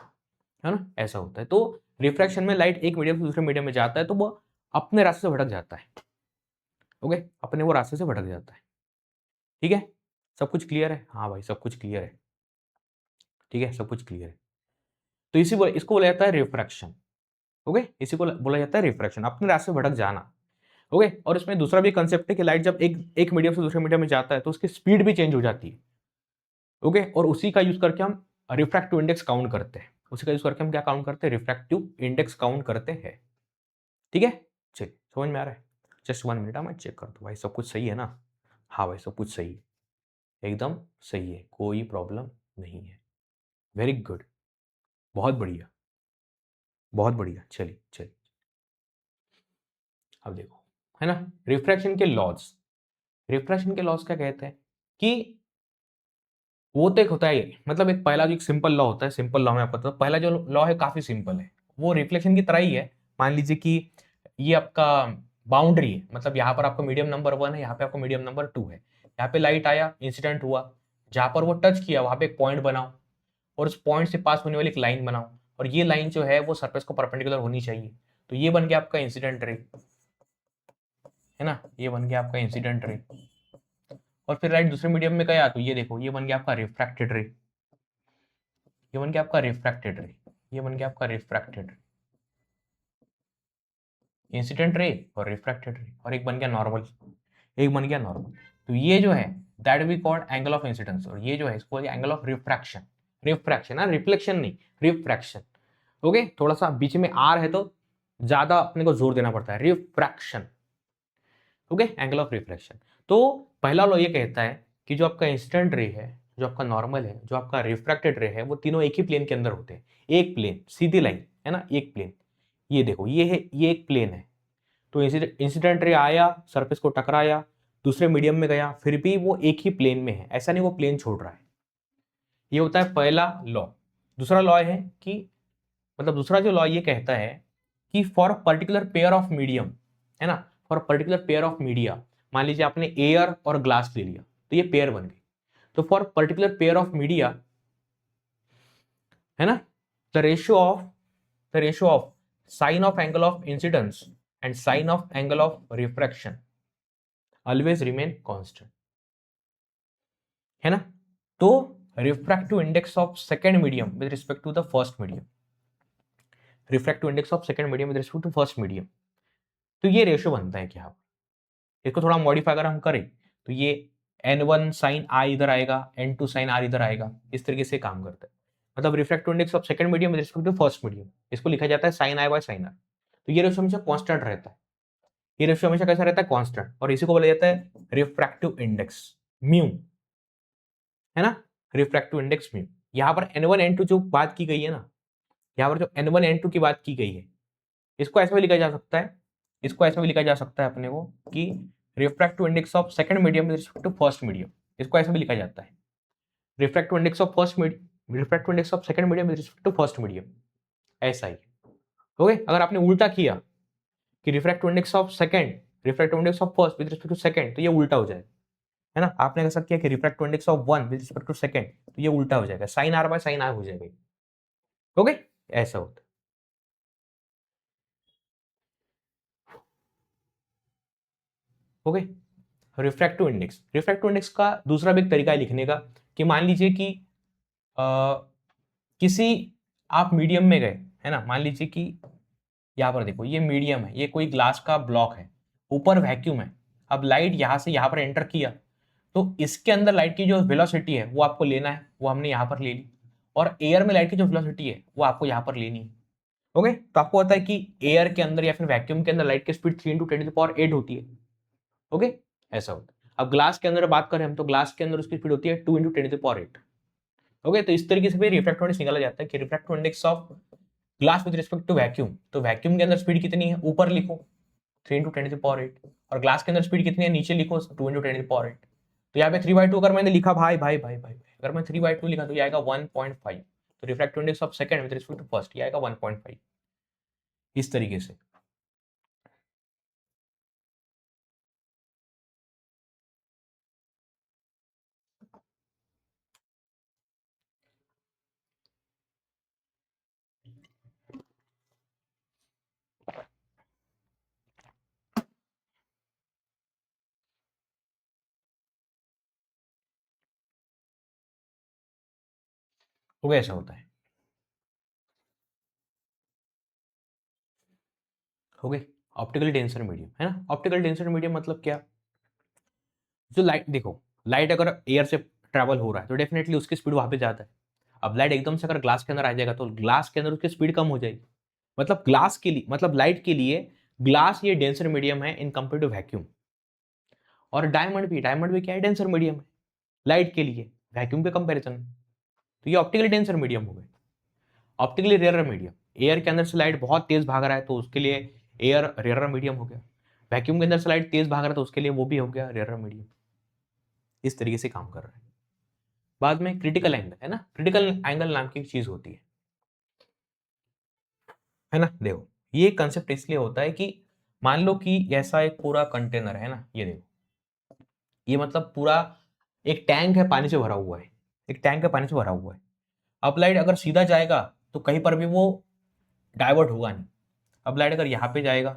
है ना, ऐसा होता है। तो रिफ्रैक्शन में लाइट एक मीडियम से दूसरे मीडियम में जाता है तो वो अपने रास्ते से भटक जाता है। ओके, अपने वो रास्ते से भटक जाता है। ठीक है, सब कुछ क्लियर है, हाँ भाई सब कुछ क्लियर है, ठीक है, सब कुछ क्लियर है। तो इसको बोला जाता है रिफ्रैक्शन। ओके, इसी को बोला जाता है रिफ्रैक्शन, अपने रास्ते से भटक जाना। ओके, और इसमें दूसरा भी कंसेप्ट है कि लाइट जब एक मीडियम से दूसरे मीडियम में जाता है तो उसकी स्पीड भी चेंज हो जाती है। ओके, और उसी का यूज करके हम रिफ्रैक्टिव इंडेक्स काउंट करते हैं, उसी का यूज करके हम क्या काउंट करते हैं, रिफ्रैक्टिव इंडेक्स काउंट करते हैं। ठीक है, चलिए समझ में आ रहा है। जस्ट 1 मिनट, मैं चेक कर दूँ भाई सब कुछ सही है ना। हाँ भाई सब कुछ सही है, एकदम सही है, कोई प्रॉब्लम नहीं है। वेरी गुड, बहुत बढ़िया, बहुत बढ़िया। चलिए चलिए, अब देखो, है ना, रिफ्रैक्शन के लॉज। रिफ्रैक्शन के लॉज क्या कहते हैं कि वो तो एक होता है, मतलब एक पहला जो एक सिंपल लॉ होता है, सिंपल लॉ में आपको पता है, पहला जो लॉ है काफी सिंपल है, वो रिफ्लेक्शन की तरह ही है। मान लीजिए कि ये आपका बाउंड्री है, मतलब यहाँ पर आपको मीडियम नंबर 1 है, यहाँ पे आपको मीडियम नंबर 2 है। यहाँ पे लाइट आया, इंसिडेंट हुआ, जहां पर वो टच किया वहां पे एक पॉइंट बनाओ, और उस पॉइंट से पास होने वाली एक लाइन बनाओ, और ये लाइन जो है वो सरफेस को परपेंडिकुलर होनी चाहिए। तो ये बन गया आपका इंसिडेंट रे, है ना, ये बन गया आपका इंसिडेंट रे। और फिर लाइट दूसरे मीडियम में गया तो ये देखो, ये बन गया आपका रिफ्रैक्टेड रे, ये बन गया आपका रिफ्रैक्टेड रे, ये बन गया आपका रिफ्रैक्टेड रे, इंसिडेंट रे और रिफ्रैक्टेड रे, और एक बन गया नॉर्मल, एक बन गया नॉर्मल। तो ये जो है that we called angle of incidence, और ये जो है इसको एंगल ऑफ रिफ्रैक्शन। रिफ्रैक्शन, हाँ, रिफ्लेक्शन नहीं, रिफ्रैक्शन। ओके, थोड़ा सा बीच में आर है तो ज्यादा अपने को जोर देना पड़ता है, refraction. Okay, angle of reflection. तो पहला लॉ ये कहता है कि जो आपका इंसिडेंट रे है, जो आपका नॉर्मल है, जो आपका रिफ्रैक्टेड रे है, वो तीनों एक ही प्लेन के अंदर होते हैं। एक प्लेन, सीधी लाइन, है ना, एक प्लेन। ये देखो, ये है, ये एक प्लेन है। तो इंसिडेंट रे आया, सरफेस को टकराया, दूसरे मीडियम में गया, फिर भी वो एक ही प्लेन में है, ऐसा नहीं वो प्लेन छोड़ रहा है। ये होता है पहला लॉ। दूसरा लॉ है कि, मतलब दूसरा जो लॉ ये कहता है कि for particular pair of medium, है ना, for particular pair of media, मान लीजिए आपने एयर और ग्लास ले लिया तो ये पेयर बन गई। तो for particular pair of media, है ना, the ratio of sine of angle of incidence and sine of angle of refraction always remain constant, है ना। तो refractive index of second medium with respect to the first medium, refractive index of second medium with respect to first medium, तो ये ratio बनता है क्या, इसको थोड़ा मॉडिफाई अगर हम करें तो ये n1 साइन आई इधर आएगा, n2 साइन आर इधर आएगा, इस तरीके से काम करता है। मतलब refractive index of second medium with respect to first medium, इसको लिखा जाता है sine I by sine R. तो ये रेशियो हमेशा कांस्टेंट रहता है, ये रेशियो हमेशा कैसा रहता है, कांस्टेंट, और इसी को बोला जाता है रिफ्रैक्टिव इंडेक्स, म्यू, है ना, रिफ्रैक्टिव इंडेक्स म्यू। यहाँ पर n1 n2 जो बात की गई है ना, यहाँ पर जो n1 n2 की बात की गई है, इसको ऐसा भी लिखा जा सकता है, इसको ऐसा भी लिखा जा सकता है अपने को कि refractive index of second medium with respect to first medium, इसको ऐसा भी लिखा जाता है, refractive index of first medium, refractive index of second medium with respect to first medium, ऐसा ही। ओके, अगर आपने उल्टा किया कि refractive index of second, refractive index of first with respect to second, तो ये उल्टा हो जाएगा, है ना। आपने ऐसा किया कि refractive index of one with respect to second, तो ये उल्टा हो जाएगा, sine R by sine R हो जाएगा। ओके, ऐसा होता है। Okay, refractive index, refractive index का दूसरा भी एक तरीका है लिखने का कि मान लीजिए कि किसी आप मीडियम में गए, है ना, मान लीजिए कि यहाँ पर देखो ये मीडियम है, ये कोई ग्लास का ब्लॉक है, ऊपर वैक्यूम है, अब लाइट यहाँ से यहाँ पर एंटर किया, तो इसके अंदर लाइट की जो वेलोसिटी है वो आपको लेना है, वो हमने यहाँ पर ले ली, और एयर में लाइट की जो वेलोसिटी है वो आपको यहाँ पर लेनी है। ओके, तो आपको पता है कि एयर के अंदर या फिर वैक्यूम के अंदर लाइट की स्पीड 3 × 10⁸ होती है। ओके, ऐसा होता है। अब ग्लास के अंदर बात करें हम, तो ग्लास के अंदर उसकी स्पीड होती है 2 × 10⁸। ओके, तो इस तरीके से भी रिफ्रैक्टिव इंडेक्स निकाला जाता है कि refractive index of glass with respect to vacuum, तो वैक्यूम के अंदर स्पीड कितनी है, ऊपर लिखो 3 × 10⁸, और ग्लास के अंदर स्पीड कितनी है, नीचे लिखो 2 × 10⁸। तो यहाँ पे 3/2 अगर मैंने लिखा, भाई भाई भाई भाई, अगर मैं 3/2 लिखा तो ये आएगा 1.5। तो refractive index of second with respect to first, ये आएगा 1.5, इस तरीके से। तो ऐसा होता है। हो गई ऑप्टिकल डेंसर मीडियम, है ना। ऑप्टिकल डेंसर मीडियम मतलब क्या, जो लाइट, देखो लाइट अगर एयर से ट्रैवल हो रहा है तो डेफिनेटली उसकी स्पीड वहां पे ज्यादा है। अब लाइट एकदम से अगर ग्लास के अंदर आ जाएगा तो ग्लास के अंदर उसकी स्पीड कम हो जाएगी। मतलब ग्लास के लिए, मतलब लाइट के लिए ग्लास ये डेंसर मीडियम है इन कंपेयर टू वैक्यूम। और डायमंड भी क्या है, डेंसर मीडियम है लाइट के लिए वैक्यूम के कंपैरिजन में। तो ये ऑप्टिकली डेंसर मीडियम हो गए। ऑप्टिकली रेयर मीडियम, एयर के अंदर से लाइट बहुत तेज भाग रहा है तो उसके लिए एयर रेयर मीडियम हो गया। वैक्यूम के अंदर से लाइट तेज भाग रहा है तो उसके लिए वो भी हो गया रेयर मीडियम। इस तरीके से काम कर रहा है। बाद में क्रिटिकल एंगल है ना, क्रिटिकल एंगल नाम की चीज होती है ना। देखो ये कंसेप्ट इसलिए होता है कि मान लो कि ऐसा एक पूरा कंटेनर है ना, ये देखो, ये मतलब पूरा एक टैंक है, पानी से भरा हुआ है, एक टैंक है पानी से भरा हुआ है। अब लाइट अगर सीधा जाएगा तो कहीं पर भी वो डाइवर्ट होगा नहीं। अब लाइट अगर यहाँ पे जाएगा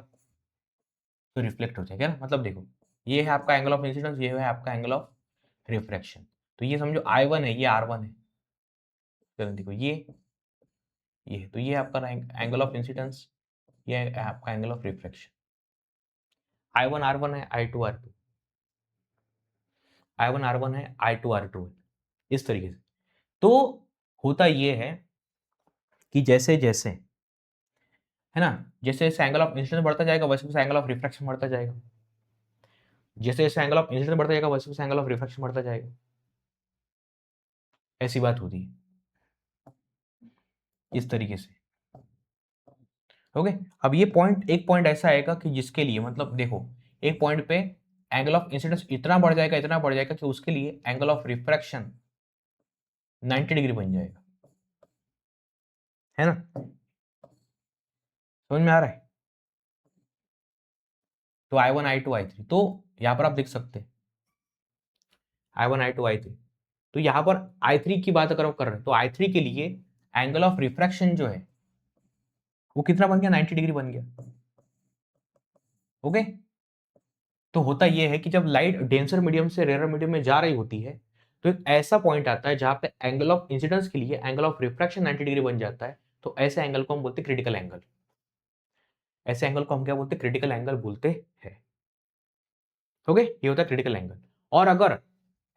तो रिफ्लेक्ट हो जाएगा ना। मतलब देखो ये है आपका एंगल ऑफ इंसिडेंस, ये है आपका एंगल ऑफ रिफ्रैक्शन। तो ये समझो I1 है, ये R1 है। चलो देखो ये तो ये आपका एंगल ऑफ इंसिडेंस, ये है आपका angle of refraction. I1 R1 है, I2 R2, I1 R1 है, I2 R2 है, इस तरीके से। तो होता ये है कि जैसे जैसे है ना, जैसे जैसे एंगल ऑफ इंसिडेंस बढ़ता जाएगा वैसे वैसे एंगल ऑफ रिफ्रैक्शन बढ़ता जाएगा। जैसे जैसे एंगल ऑफ इंसिडेंस बढ़ता जाएगा वैसे वैसे एंगल ऑफ रिफ्रैक्शन बढ़ता जाएगा। ऐसी बात होती है इस तरीके से। ओके, अब ये पॉइंट, एक पॉइंट ऐसा आएगा कि जिसके लिए मतलब देखो एक पॉइंट पे एंगल ऑफ इंसिडेंस इतना बढ़ जाएगा, इतना बढ़ जाएगा कि उसके लिए एंगल ऑफ रिफ्रैक्शन 90 डिग्री बन जाएगा, है ना। समझ में आ रहा है। तो I1 I2 I3, तो यहां पर आप देख सकते हैं I1 I2 I3। तो यहां पर I3 की बात अगर आप कर रहे हैं तो I3 के लिए एंगल ऑफ रिफ्रैक्शन जो है वो कितना बन गया, 90 डिग्री बन गया। ओके, तो होता यह है कि जब लाइट डेंसर मीडियम से रेयर मीडियम में जा रही होती है तो एक ऐसा पॉइंट आता है जहां पे एंगल ऑफ इंसिडेंस के लिए एंगल ऑफ रिफ्रैक्शन 90 डिग्री बन जाता है। तो ऐसे एंगल को हम बोलते हैं क्रिटिकल एंगल। ऐसे एंगल को हम क्या बोलते हैं, क्रिटिकल एंगल बोलते हैं। ओके, ये होता है क्रिटिकल एंगल। और अगर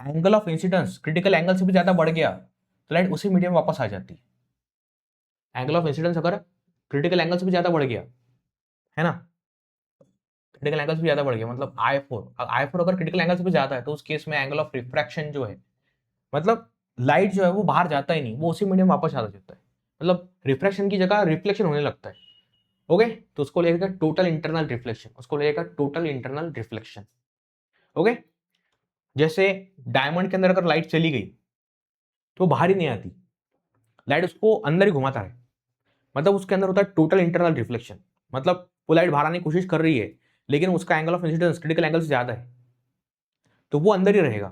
angle of incidence critical angle से भी ज्यादा बढ़ गया तो लाइट उसी मीडियम में वापस आ जाती है। एंगल ऑफ इंसिडेंस अगर क्रिटिकल एंगल से भी ज्यादा बढ़ गया, है ना, क्रिटिकल एंगल से भी ज्यादा बढ़ गया मतलब I4 अगर क्रिटिकल एंगल से भी ज्यादा है तो उस केस में एंगल ऑफ रिफ्रैक्शन जो है, मतलब लाइट जो है वो बाहर जाता ही नहीं, वो उसी मीडियम वापस आ जाता है। मतलब रिफ्रैक्शन की जगह रिफ्लेक्शन होने लगता है। ओके, तो उसको लगेगा टोटल इंटरनल रिफ्लेक्शन, उसको लगेगा टोटल इंटरनल रिफ्लेक्शन। ओके, जैसे डायमंड के अंदर अगर लाइट चली गई तो बाहर ही नहीं आती, लाइट उसको अंदर ही घुमाता है। मतलब उसके अंदर होता है टोटल इंटरनल रिफ्लेक्शन। मतलब वो लाइट बाहर आने की कोशिश कर रही है लेकिन उसका angle of incidence critical angle से ज्यादा है तो वो अंदर ही रहेगा।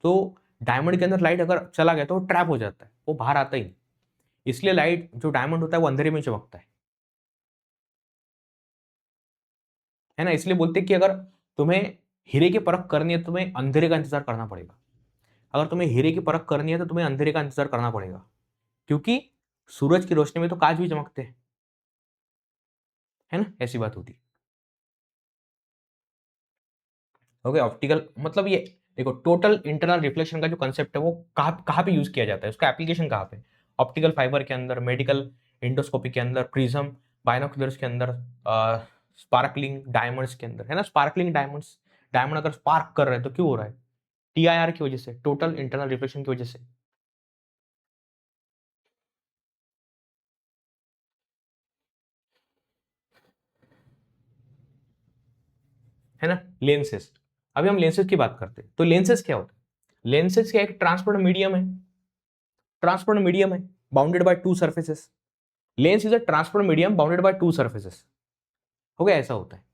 तो डायमंड के अंदर लाइट अगर चला गया तो वो ट्रैप हो जाता है, वो बाहर आता ही नहीं। इसलिए लाइट जो डायमंड होता है वो अंधेरे में चमकता है ना। इसलिए बोलते हैं कि अगर तुम्हें हीरे की परख करनी है तो तुम्हें अंधेरे का इंतजार करना पड़ेगा। अगर तुम्हें हीरे की परख करनी है तो तुम्हें अंधेरे का इंतजार करना पड़ेगा, क्योंकि सूरज की रोशनी में तो कांच भी चमकते हैं, है ना। ऐसी बात होती है। ओके, ऑप्टिकल मतलब ये देखो टोटल इंटरनल रिफ्लेक्शन का जो कंसेप्ट है वो कहाँ कहाँ पे यूज किया जाता है, उसका एप्लीकेशन कहाँ पे, ऑप्टिकल फाइबर के अंदर, मेडिकल इंडोस्कोपी के अंदर, प्रिज्म बाइनोकुलर्स के अंदर, स्पार्कलिंग डायमंड्स के अंदर, है ना। स्पार्कलिंग डायमंड्स, डायमंड अगर स्पार्क कर रहे हैं तो क्यों हो रहा है, TIR की वजह से, टोटल इंटरनल रिफ्लेक्शन की वजह से, है ना। लेंसेज, अभी हम लेंसेज की बात करते हैं तो लेंसेज क्या होता है, लेंसेज क्या एक ट्रांसपेरेंट मीडियम है, ट्रांसपेरेंट मीडियम है bounded by two surfaces. Lens is a transparent medium bounded by two surfaces. हो गया, ऐसा होता है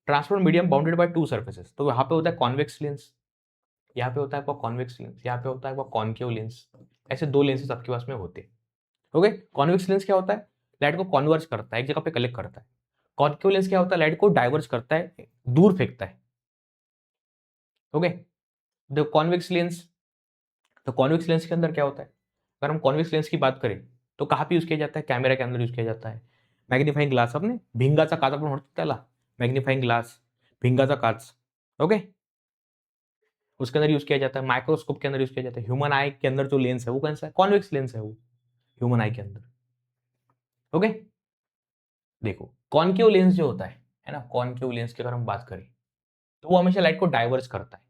transparent medium bounded by two surfaces. तो यहाँ पे होता है कॉन्वेक्स लेंस, यहाँ पे होता है आपका कॉन्वेक्स लेंस, यहाँ पे होता है आपका कॉनकेव लेंस। ऐसे दो लेंसेज आपके पास में होते हैं। ओके, कॉन्वेक्स लेंस क्या होता है, लाइट को कॉन्वर्ज करता है, एक जगह पे कलेक्ट करता है। कॉनकेव लेंस क्या होता है, लाइट को डाइवर्ज करता है, दूर फेंकता है। ओके, द कॉन्वेक्स लेंस, तो कॉन्वेक्स लेंस के अंदर क्या होता है, अगर हम कॉन्वेक्स लेंस की बात करें तो कहाँ पे यूज किया जाता है, कैमरा के अंदर यूज किया जाता है। मॅग्निफाइंग ग्लास, आपने भिंगाचा काच आपण म्हणतो त्याला मॅग्निफाइंग ग्लास, भिंगाचा काच। ओके, उसके अंदर यूज किया जाता है, माइक्रोस्कोप के अंदर यूज किया जाता है। ह्यूमन आई के अंदर जो लेंस है वो कौन सा है, कॉन्वेक्स लेंस है वो ह्यूमन आई के अंदर। ओके, देखो कॉनकेव लेंस जो होता है ना, कॉनकेव लेंस की अगर हम बात करें तो वो हमेशा लाइट को डाइवर्स करता है,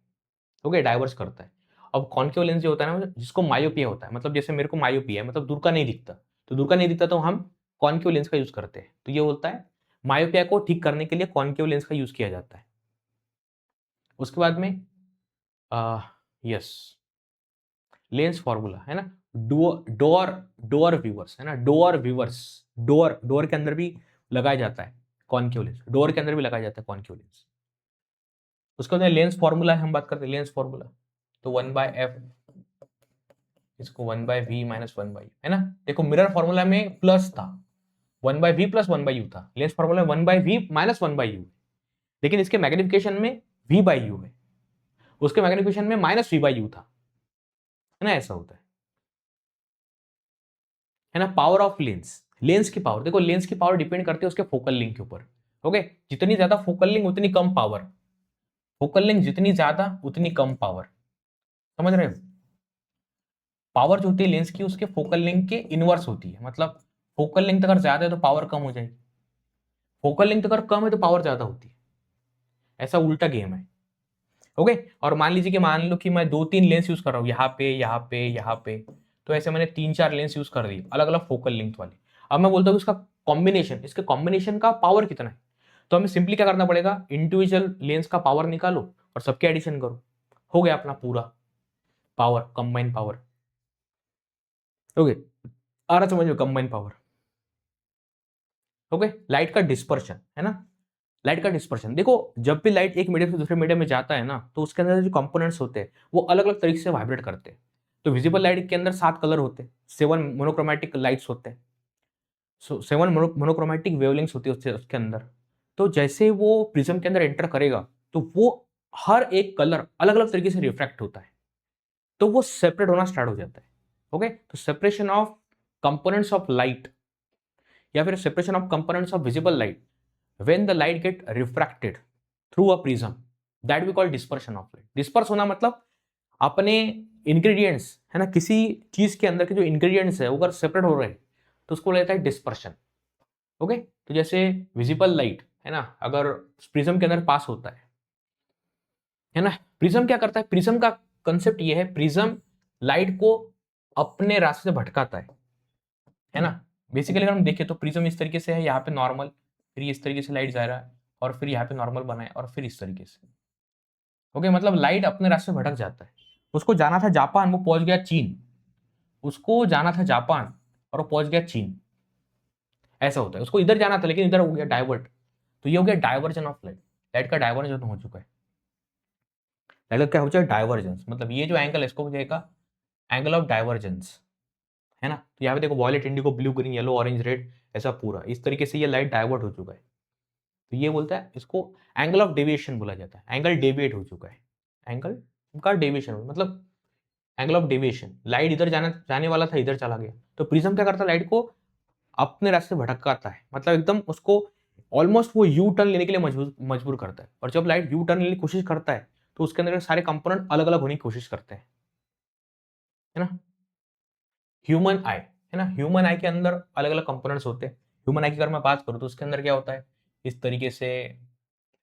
ओके, डाइवर्स करता है। अब कॉनकेव लेंस जो होता है ना, जिसको मायोपिया होता है, मतलब जैसे मेरे को मायोपिया है, मतलब दूर का नहीं दिखता, तो दूर का नहीं दिखता तो हम कॉनकेव लेंस का यूज करते हैं। तो ये बोलता है मायोपिया को ठीक करने के लिए कॉनकेव लेंस का यूज किया जाता है। उसके बाद में यस, लेंस फॉर्मूला है ना, डोर डोर व्यूवर्स है ना, डोर व्यूवर्स, डोर के अंदर भी लगाया जाता है कॉनकेव लेंस, डोर के अंदर भी लगाया जाता है कॉनकेव लेंस। उसके बाद लेंस फॉर्मूला हम बात करते हैं, लेंस फॉर्मूला तो 1/f, इसको 1/v माइनस 1/u है ना। देखो मिरर फॉर्मूला में प्लस था, 1/v प्लस 1/u था, lens formula 1/v minus 1/u, लेकिन इसके मैग्निफिकेशन में v/u है, उसके मैग्निफिकेशन में माइनस v/u था, है ना, ऐसा होता है ना। पावर ऑफ लेंस, लेंस की पावर, देखो लेंस की पावर डिपेंड करती है उसके फोकल लेंथ के ऊपर, ओके। जितनी ज्यादा फोकल लेंथ उतनी कम पावर, फोकल लेंथ जितनी ज्यादा उतनी कम पावर, समझ रहे हो। पावर जो होती है लेंस की उसके फोकल लेंथ के इनवर्स होती है, मतलब फोकल लेंथ अगर ज्यादा है तो पावर कम हो जाएगी, फोकल लेंथ अगर कम है तो पावर ज्यादा होती है, ऐसा उल्टा गेम है, ओके। और मान लीजिए कि मान लो कि मैं 2-3 लेंस यूज कर रहा हूँ, यहाँ पे यहाँ पे यहाँ पे, तो ऐसे मैंने 3-4 लेंस यूज कर दिए अलग अलग फोकल लेंथ वाले। अब मैं बोलता हूँ इसका कॉम्बिनेशन, इसके कॉम्बिनेशन का पावर कितना है, तो हमें सिंपली क्या करना पड़ेगा, इंडिविजुअल लेंस का पावर निकालो और सबके एडिशन करो, हो गया अपना पूरा पावर, कंबाइन पावर, ओके। आ रहा समझ में, कंबाइन पावर, ओके। लाइट का डिस्पर्शन है ना, लाइट का डिस्पर्शन, देखो जब भी लाइट एक मीडियम से दूसरे मीडियम में जाता है ना, तो उसके अंदर जो कंपोनेंट्स होते हैं वो अलग अलग तरीके से वाइब्रेट करते हैं। तो विजिबल लाइट के अंदर 7 कलर होते हैं, 7 मोनोक्रोमैटिक लाइट्स होते हैं, 7 मोनोक्रोमैटिक वेवलेंथ्स होती है उसके अंदर। तो जैसे वो प्रिज्म के अंदर एंटर करेगा तो वो हर एक कलर अलग अलग तरीके से रिफ्रैक्ट होता है, तो वो सेपरेट होना स्टार्ट हो जाता है, ओके। तो separation of components of light या फिर separation of components of visible light when the light get refracted through a prism, that we call dispersion of light। Disperse होना मतलब अपने इंग्रेडिएंट्स है ना, किसी चीज के अंदर के जो इंग्रेडिएंट्स है वो अगर सेपरेट हो रहे हैं तो उसको लेता है डिस्पर्शन, ओके। तो जैसे विजिबल लाइट है ना, अगर प्रिज्म के अंदर पास होता है ना, प्रिज्म क्या करता है, प्रिज्म का कंसेप्ट ये है, प्रिज्म लाइट को अपने रास्ते से भटकाता है ना। बेसिकली अगर हम देखें तो प्रिज्म इस तरीके से है, यहाँ पे नॉर्मल, फिर इस तरीके से लाइट जा रहा है और फिर यहाँ पे नॉर्मल बना है और फिर इस तरीके से, ओके। मतलब लाइट अपने रास्ते भटक जाता है, उसको जाना था जापान, वो पहुंच गया चीन, उसको जाना था जापान और वो पहुंच गया चीन, ऐसा होता है। उसको इधर जाना था लेकिन इधर हो गया डाइवर्ट, तो ये हो गया डाइवर्जन ऑफ लाइट, लाइट का डाइवर्जन हो चुका है। लाइट का क्या हो चुका है, डाइवर्जेंस, मतलब ये जो एंगल है इसको जाएगा एंगल ऑफ डाइवर्जेंस, है ना। तो यहाँ पे देखो violet, indigo, blue, green, yellow, orange, red, ऐसा पूरा इस तरीके से ये लाइट डाइवर्ट हो चुका है। तो ये बोलता है, इसको एंगल ऑफ डेविएशन बोला जाता है, एंगल डेविएट हो चुका है, एंगल का डेविएशन मतलब एंगल ऑफ डेविएशन, लाइट इधर जाने वाला था इधर चला गया। तो प्रिज्म क्या करता है, लाइट को अपने रास्ते भटकाता है, मतलब एकदम उसको ऑलमोस्ट वो यू टर्न लेने के लिए मजबूर करता है। और जब लाइट यू टर्न लेने की कोशिश करता है तो उसके अंदर सारे कंपोनेंट अलग अलग होने की कोशिश करते हैं, है ना। ह्यूमन आई है ना, ह्यूमन आई के अंदर अलग अलग कंपोनेंट्स होते हैं। ह्यूमन आई की अगर मैं बात करूँ तो उसके अंदर क्या होता है, इस तरीके से,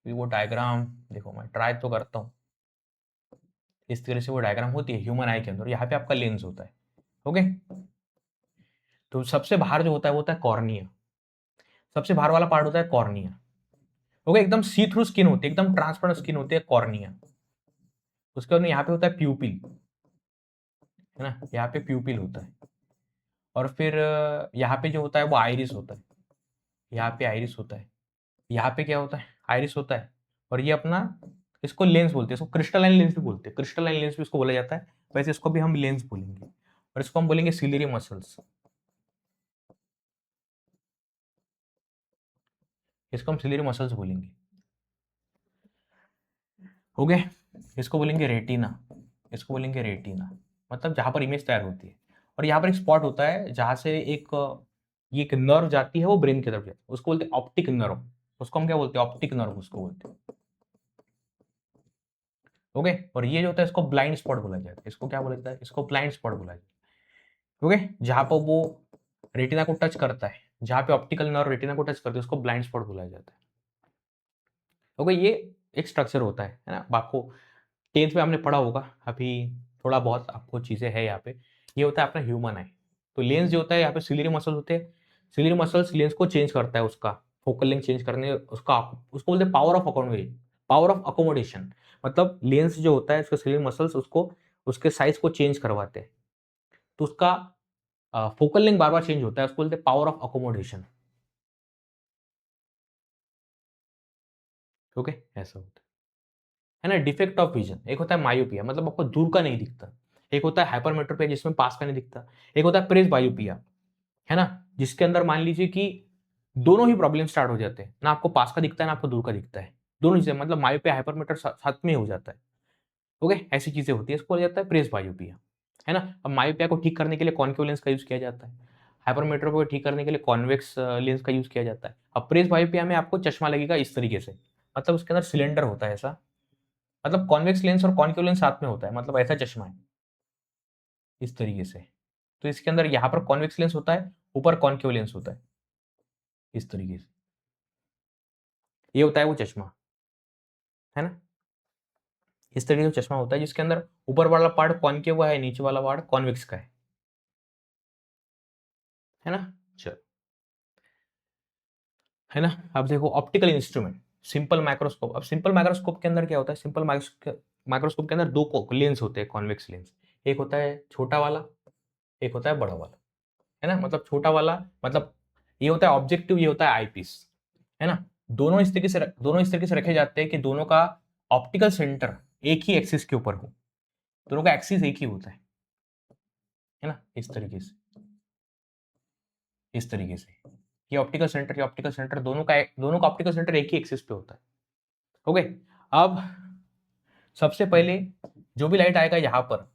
वो डायग्राम देखो, मैं ट्राई तो करता हूँ, इस तरह से वो डायग्राम होती है ह्यूमन आई के अंदर। यहाँ पे आपका लेंस होता है, ओके। तो सबसे बाहर जो होता है वो होता है कॉर्निया, सबसे बाहर वाला पार्ट होता है कॉर्निया, ओके। एकदम सी थ्रू स्किन होती है, एकदम ट्रांसपेरेंट स्किन होती है कॉर्निया। उसके बाद यहाँ पे होता है प्यूपिल, है ना, यहाँ पे प्यूपिल होता है। और फिर यहाँ पे जो होता है वो आइरिस होता है, यहाँ पे आइरिस होता है, यहाँ पे क्या होता है, आइरिस होता है। और ये अपना, इसको लेंस बोलते हैं, इसको क्रिस्टलाइन लेंस भी बोलते हैं, क्रिस्टलाइन लेंस भी इसको बोला जाता है, वैसे इसको भी हम लेंस बोलेंगे। और इसको हम बोलेंगे सिलियरी मसल्स, इसको हम सिलियरी मसल्स बोलेंगे, ओके। इसको बोलेंगे रेटिना, इसको बोलेंगे रेटिना, मतलब जहां पर इमेज तैयार होती है। और यहाँ पर एक स्पॉट होता है जहां से ये एक नर्व जाती है, वो ब्रेन की तरफ जाती है, उसको बोलते हैं ऑप्टिक नर्व, उसको हम क्या बोलते हैं, ऑप्टिक नर्व उसको बोलते हैं, ओके। और ये जो होता है इसको ब्लाइंड स्पॉट बोला जाता है, इसको क्या बोला जाता है, इसको ब्लाइंड स्पॉट बोला जाता है, ओके। जहां पर वो रेटिना को टच करता है जहाँ पे ऑप्टिकल नर्व रेटिना को टच करते हैं उसको ब्लाइंड स्पॉट बोला जाता है। ओके, ये एक स्ट्रक्चर होता है ना। आपको 10th में आपने पढ़ा होगा, अभी थोड़ा बहुत आपको चीज़ें है यहाँ पे। ये होता है अपना ह्यूमन आई। तो लेंस जो होता है यहाँ पे सिलियरी मसल होते हैं। सिलियरी मसल्स लेंस को चेंज करता है, उसका फोकल लेंथ चेंज करने उसका उसको बोलते हैं power of accommodation. Power of accommodation मतलब लेंस जो होता है उसके सिलियरी मसल्स उसको उसके साइज को चेंज करवाते हैं। तो उसका फोकल लेंथ बार बार चेंज होता है, उसको बोलते हैं पावर ऑफ अकोमोडेशन। ओके, ऐसा होता है ना। डिफेक्ट ऑफ विजन, एक होता है मायोपिया मतलब आपको दूर का नहीं दिखता। एक होता है हाइपरमेट्रोपिया जिसमें पास का नहीं दिखता। एक होता है प्रेस बायोपिया, है ना, जिसके अंदर मान लीजिए कि दोनों ही प्रॉब्लम स्टार्ट हो जाते हैं, ना आपको पास का दिखता है ना आपको दूर का दिखता है, दोनों चीजें मतलब मायोपिया हाइपरमेट्र साथ में हो जाता है। ओके, ऐसी चीजें होती है, इसको बोला जाता है प्रेस बायोपिया, है ना। अब मायोपिया को ठीक करने के लिए कॉन्केव लेंस का यूज किया जाता है। हाइपरमेट्रोपिया को ठीक करने के लिए कॉन्वेक्स लेंस का यूज किया जाता है। अब प्रेस बायोपिया में आपको चश्मा लगेगा इस तरीके से, मतलब उसके अंदर सिलेंडर होता है ऐसा, मतलब कॉन्वेक्स लेंस और कॉन्केव लेंस साथ में होता है, मतलब ऐसा चश्मा है इस तरीके से। तो इसके अंदर यहाँ पर कॉन्वेक्स लेंस होता है, ऊपर कॉन्केव लेंस होता है इस तरीके से। ये होता है वो चश्मा, है ना। इस तरीके से चश्मा होता है जिसके अंदर ऊपर वाला पार्ट कॉन्केव है, नीचे वाला पार्ट कॉन्वेक्स का है ना। चलो, है ना। अब देखो ऑप्टिकल इंस्ट्रूमेंट, सिंपल माइक्रोस्कोप। अब सिंपल माइक्रोस्कोप के अंदर क्या होता है, सिंपल माइक्रोस्कोप के अंदर दो लेंस होते हैं, कॉन्वेक्स लेंस। एक होता है छोटा वाला, एक होता है बड़ा वाला, है ना। मतलब छोटा वाला मतलब ये होता है ऑब्जेक्टिव, ये होता है आईपीस, है ना। दोनों इस तरीके से रखे जाते हैं कि दोनों का ऑप्टिकल सेंटर एक ही एक्सिस के ऊपर हो, दोनों का एक्सिस एक ही होता है ना। इस तरीके से, इस तरीके से ये ऑप्टिकल सेंटर दोनों का ऑप्टिकल सेंटर एक ही एक्सिस पे होता है। ओके, अब सबसे पहले जो भी लाइट आएगा यहाँ पर,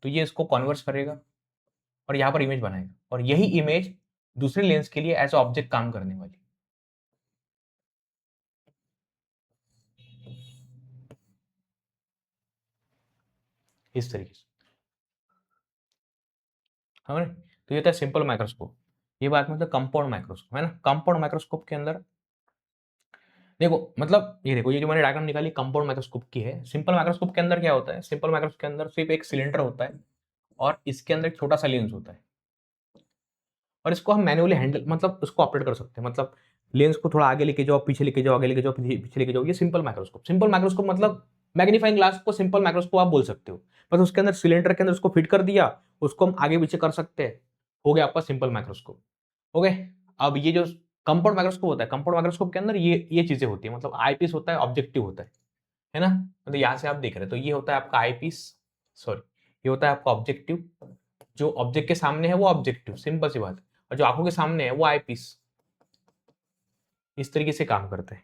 तो ये इसको कन्वर्स करेगा और यहाँ पर इमेज बनाएगा, और यही इमेज दूसरे लेंस के लिए एज ऑब्जेक्ट काम करने वाली, इस तरीके से, है ना। तो ये था सिंपल माइक्रोस्कोप। ये बात मतलब कंपाउंड माइक्रोस्कोप, है ना। कंपाउंड माइक्रोस्कोप के अंदर देखो, मतलब ये देखो, ये जो मैंने डायग्राम निकाली कंपाउंड माइक्रोस्कोप की है। सिंपल माइक्रोस्कोप के अंदर क्या होता है, सिंपल माइक्रोस्कोप के अंदर सिर्फ एक सिलेंडर होता है और इसके अंदर एक छोटा सा लेंस होता है, और इसको हम मैन्युअली हैंडल मतलब उसको ऑपरेट कर सकते हैं। मतलब लेंस को थोड़ा आगे लेके जाओ, पीछे लेके जाओ, आगे लेके जाओ, पीछे लेके जाओ। ये सिंपल माइक्रोस्कोप। सिंपल माइक्रोस्कोप मतलब मैग्नीफाइंग ग्लास को सिंपल माइक्रोस्कोप आप बोल सकते हो। बस उसके अंदर सिलेंडर के अंदर उसको फिट कर दिया, उसको हम आगे पीछे कर सकते हैं, हो गया आपका सिंपल माइक्रोस्कोप। ओके, अब ये जो कंपाउंड माइक्रोस्कोप होता है, कंपाउंड माइक्रोस्कोप के अंदर ये चीजें होती है, मतलब आईपीस होता है, ऑब्जेक्टिव होता है ना। मतलब यहाँ से आप देख रहे हैं तो ये होता है आपका आईपीस, सॉरी, ये होता है आपका ऑब्जेक्टिव। जो ऑब्जेक्ट के सामने है वो ऑब्जेक्टिव, सिंपल सी बात है। और जो आंखों के सामने है वो आईपीस। इस तरीके से काम करते हैं।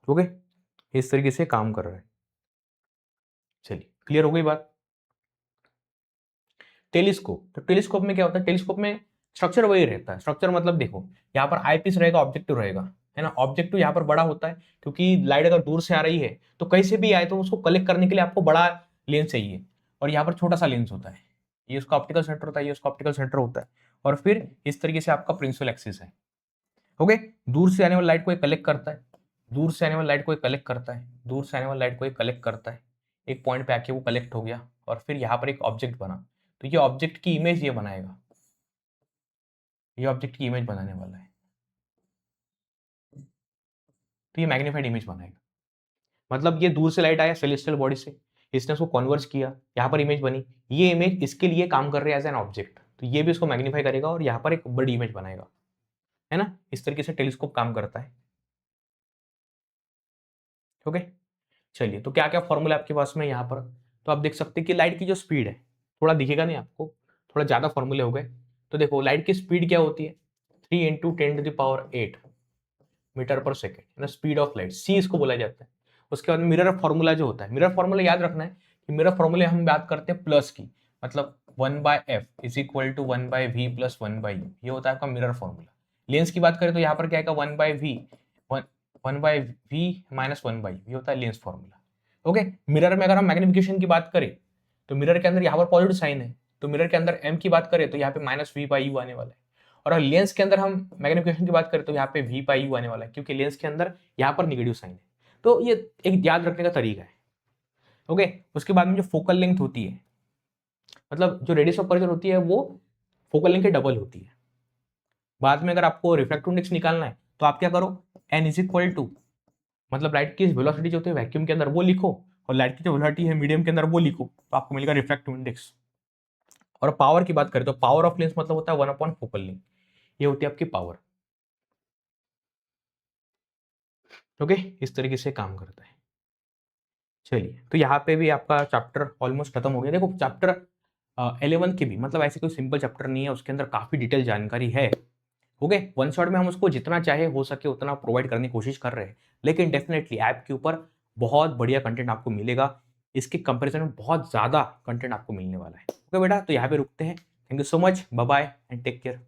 ओके, इस तरीके से काम कर रहे हैं। चलिए, क्लियर हो गई बात। टेलीस्कोप, तो टेलीस्कोप में क्या होता है, टेलीस्कोप में स्ट्रक्चर वही रहता है। स्ट्रक्चर मतलब देखो, यहाँ पर आईपीस रहेगा, ऑब्जेक्टिव रहेगा, है ना। ऑब्जेक्टिव यहाँ पर बड़ा होता है क्योंकि लाइट अगर दूर से आ रही है तो कहीं से भी आए तो उसको कलेक्ट करने के लिए आपको बड़ा लेंस चाहिए, और यहाँ पर छोटा सा लेंस होता है। ये उसका ऑप्टिकल सेंटर होता है, ये उसका ऑप्टिकल सेंटर होता है, और फिर इस तरीके से आपका प्रिंसिपल एक्सिस है। ओके, दूर से आने वाली लाइट को कलेक्ट करता है, दूर से आने वाली लाइट को कलेक्ट करता है, दूर से आने वाली लाइट को कलेक्ट करता है, एक पॉइंट पे आके वो कलेक्ट हो गया, और फिर यहाँ पर एक ऑब्जेक्ट बना, तो ये ऑब्जेक्ट की इमेज ये बनाएगा, ये ऑब्जेक्ट की इमेज बनाने वाला है, तो ये मैग्नीफाइड इमेज बनाएगा। मतलब ये दूर से लाइट आया सेलेस्टियल बॉडी से, इसने उसको कन्वर्स किया, यहाँ पर इमेज बनी, ये इमेज इसके लिए काम कर रही है एज एन ऑब्जेक्ट, तो ये भी उसको मैग्नीफाई करेगा और यहाँ पर एक बड़ी इमेज बनाएगा, है ना। इस तरीके से टेलीस्कोप काम करता है। ओके, चलिए, तो क्या क्या फॉर्मूला आपके पास में यहाँ पर, तो आप देख सकते हैं कि लाइट की जो स्पीड है, थोड़ा दिखेगा नहीं आपको, थोड़ा ज्यादा फॉर्मूले हो गए। तो देखो लाइट की स्पीड क्या होती है, 3 × 10⁸ मीटर पर सेकेंड, है ना, स्पीड ऑफ लाइट, सी इसको बोला जाता है। उसके बाद मिरर फॉर्मूला जो होता है, मिरर फॉर्मूला याद रखना है कि मिरर फॉर्मूले हम बात करते हैं प्लस की, मतलब 1/f = 1/v + 1/u, ये होता है आपका मिरर फॉर्मूला। लेंस की बात करें तो यहाँ पर क्या आएगा, 1/v 1/v - 1/u, ये होता है लेंस फॉर्मूला। ओके, मिरर में अगर हम मैग्निफिकेशन की बात करें तो मिरर के अंदर यहाँ पर पॉजिटिव साइन है, तो मिरर के अंदर m की बात करें तो यहाँ पे -v/u आने वाला है, और अगर लेंस के अंदर हम मैग्निफिकेशन की बात करें तो यहाँ पे V बाई U आने वाला है, क्योंकि लेंस के अंदर यहाँ पर निगेटिव साइन है। तो ये एक याद रखने का तरीका है। ओके, उसके बाद में जो फोकल लेंथ होती है, मतलब जो रेडियस ऑफ कर्वेचर होती है वो फोकल लेंथ के डबल होती है। बाद में अगर आपको रिफ्रैक्टिव इंडेक्स निकालना है तो आप क्या करो, n इज इक्वल टू, मतलब लाइट की वेलोसिटी जो होती है वैक्यूम के अंदर वो लिखो, और लाइट की जो वेलोसिटी है मीडियम के अंदर वो लिखो, तो आपको मिलेगा रिफ्रैक्टिव इंडेक्स। और पावर की बात करें तो पावर ऑफ लेंस मतलब होता है 1 फोकल लेंथ, ये होती है आपकी पावर। ओके, इस तरीके से काम करता है। चलिए, तो यहाँ पे भी आपका चैप्टर ऑलमोस्ट खत्म हो गया। देखो चैप्टर 11 के भी मतलब ऐसे कोई सिंपल चैप्टर नहीं है, उसके अंदर काफी डिटेल जानकारी है। ओके, वन शॉट में हम उसको जितना चाहे हो सके उतना प्रोवाइड करने की कोशिश कर रहे हैं, लेकिन डेफिनेटली ऐप के ऊपर बहुत बढ़िया कंटेंट आपको मिलेगा। इसके कंपैरिजन में बहुत ज्यादा कंटेंट आपको मिलने वाला है। ओके बेटा, तो यहाँ पे रुकते हैं। Thank you so much, bye bye and take care.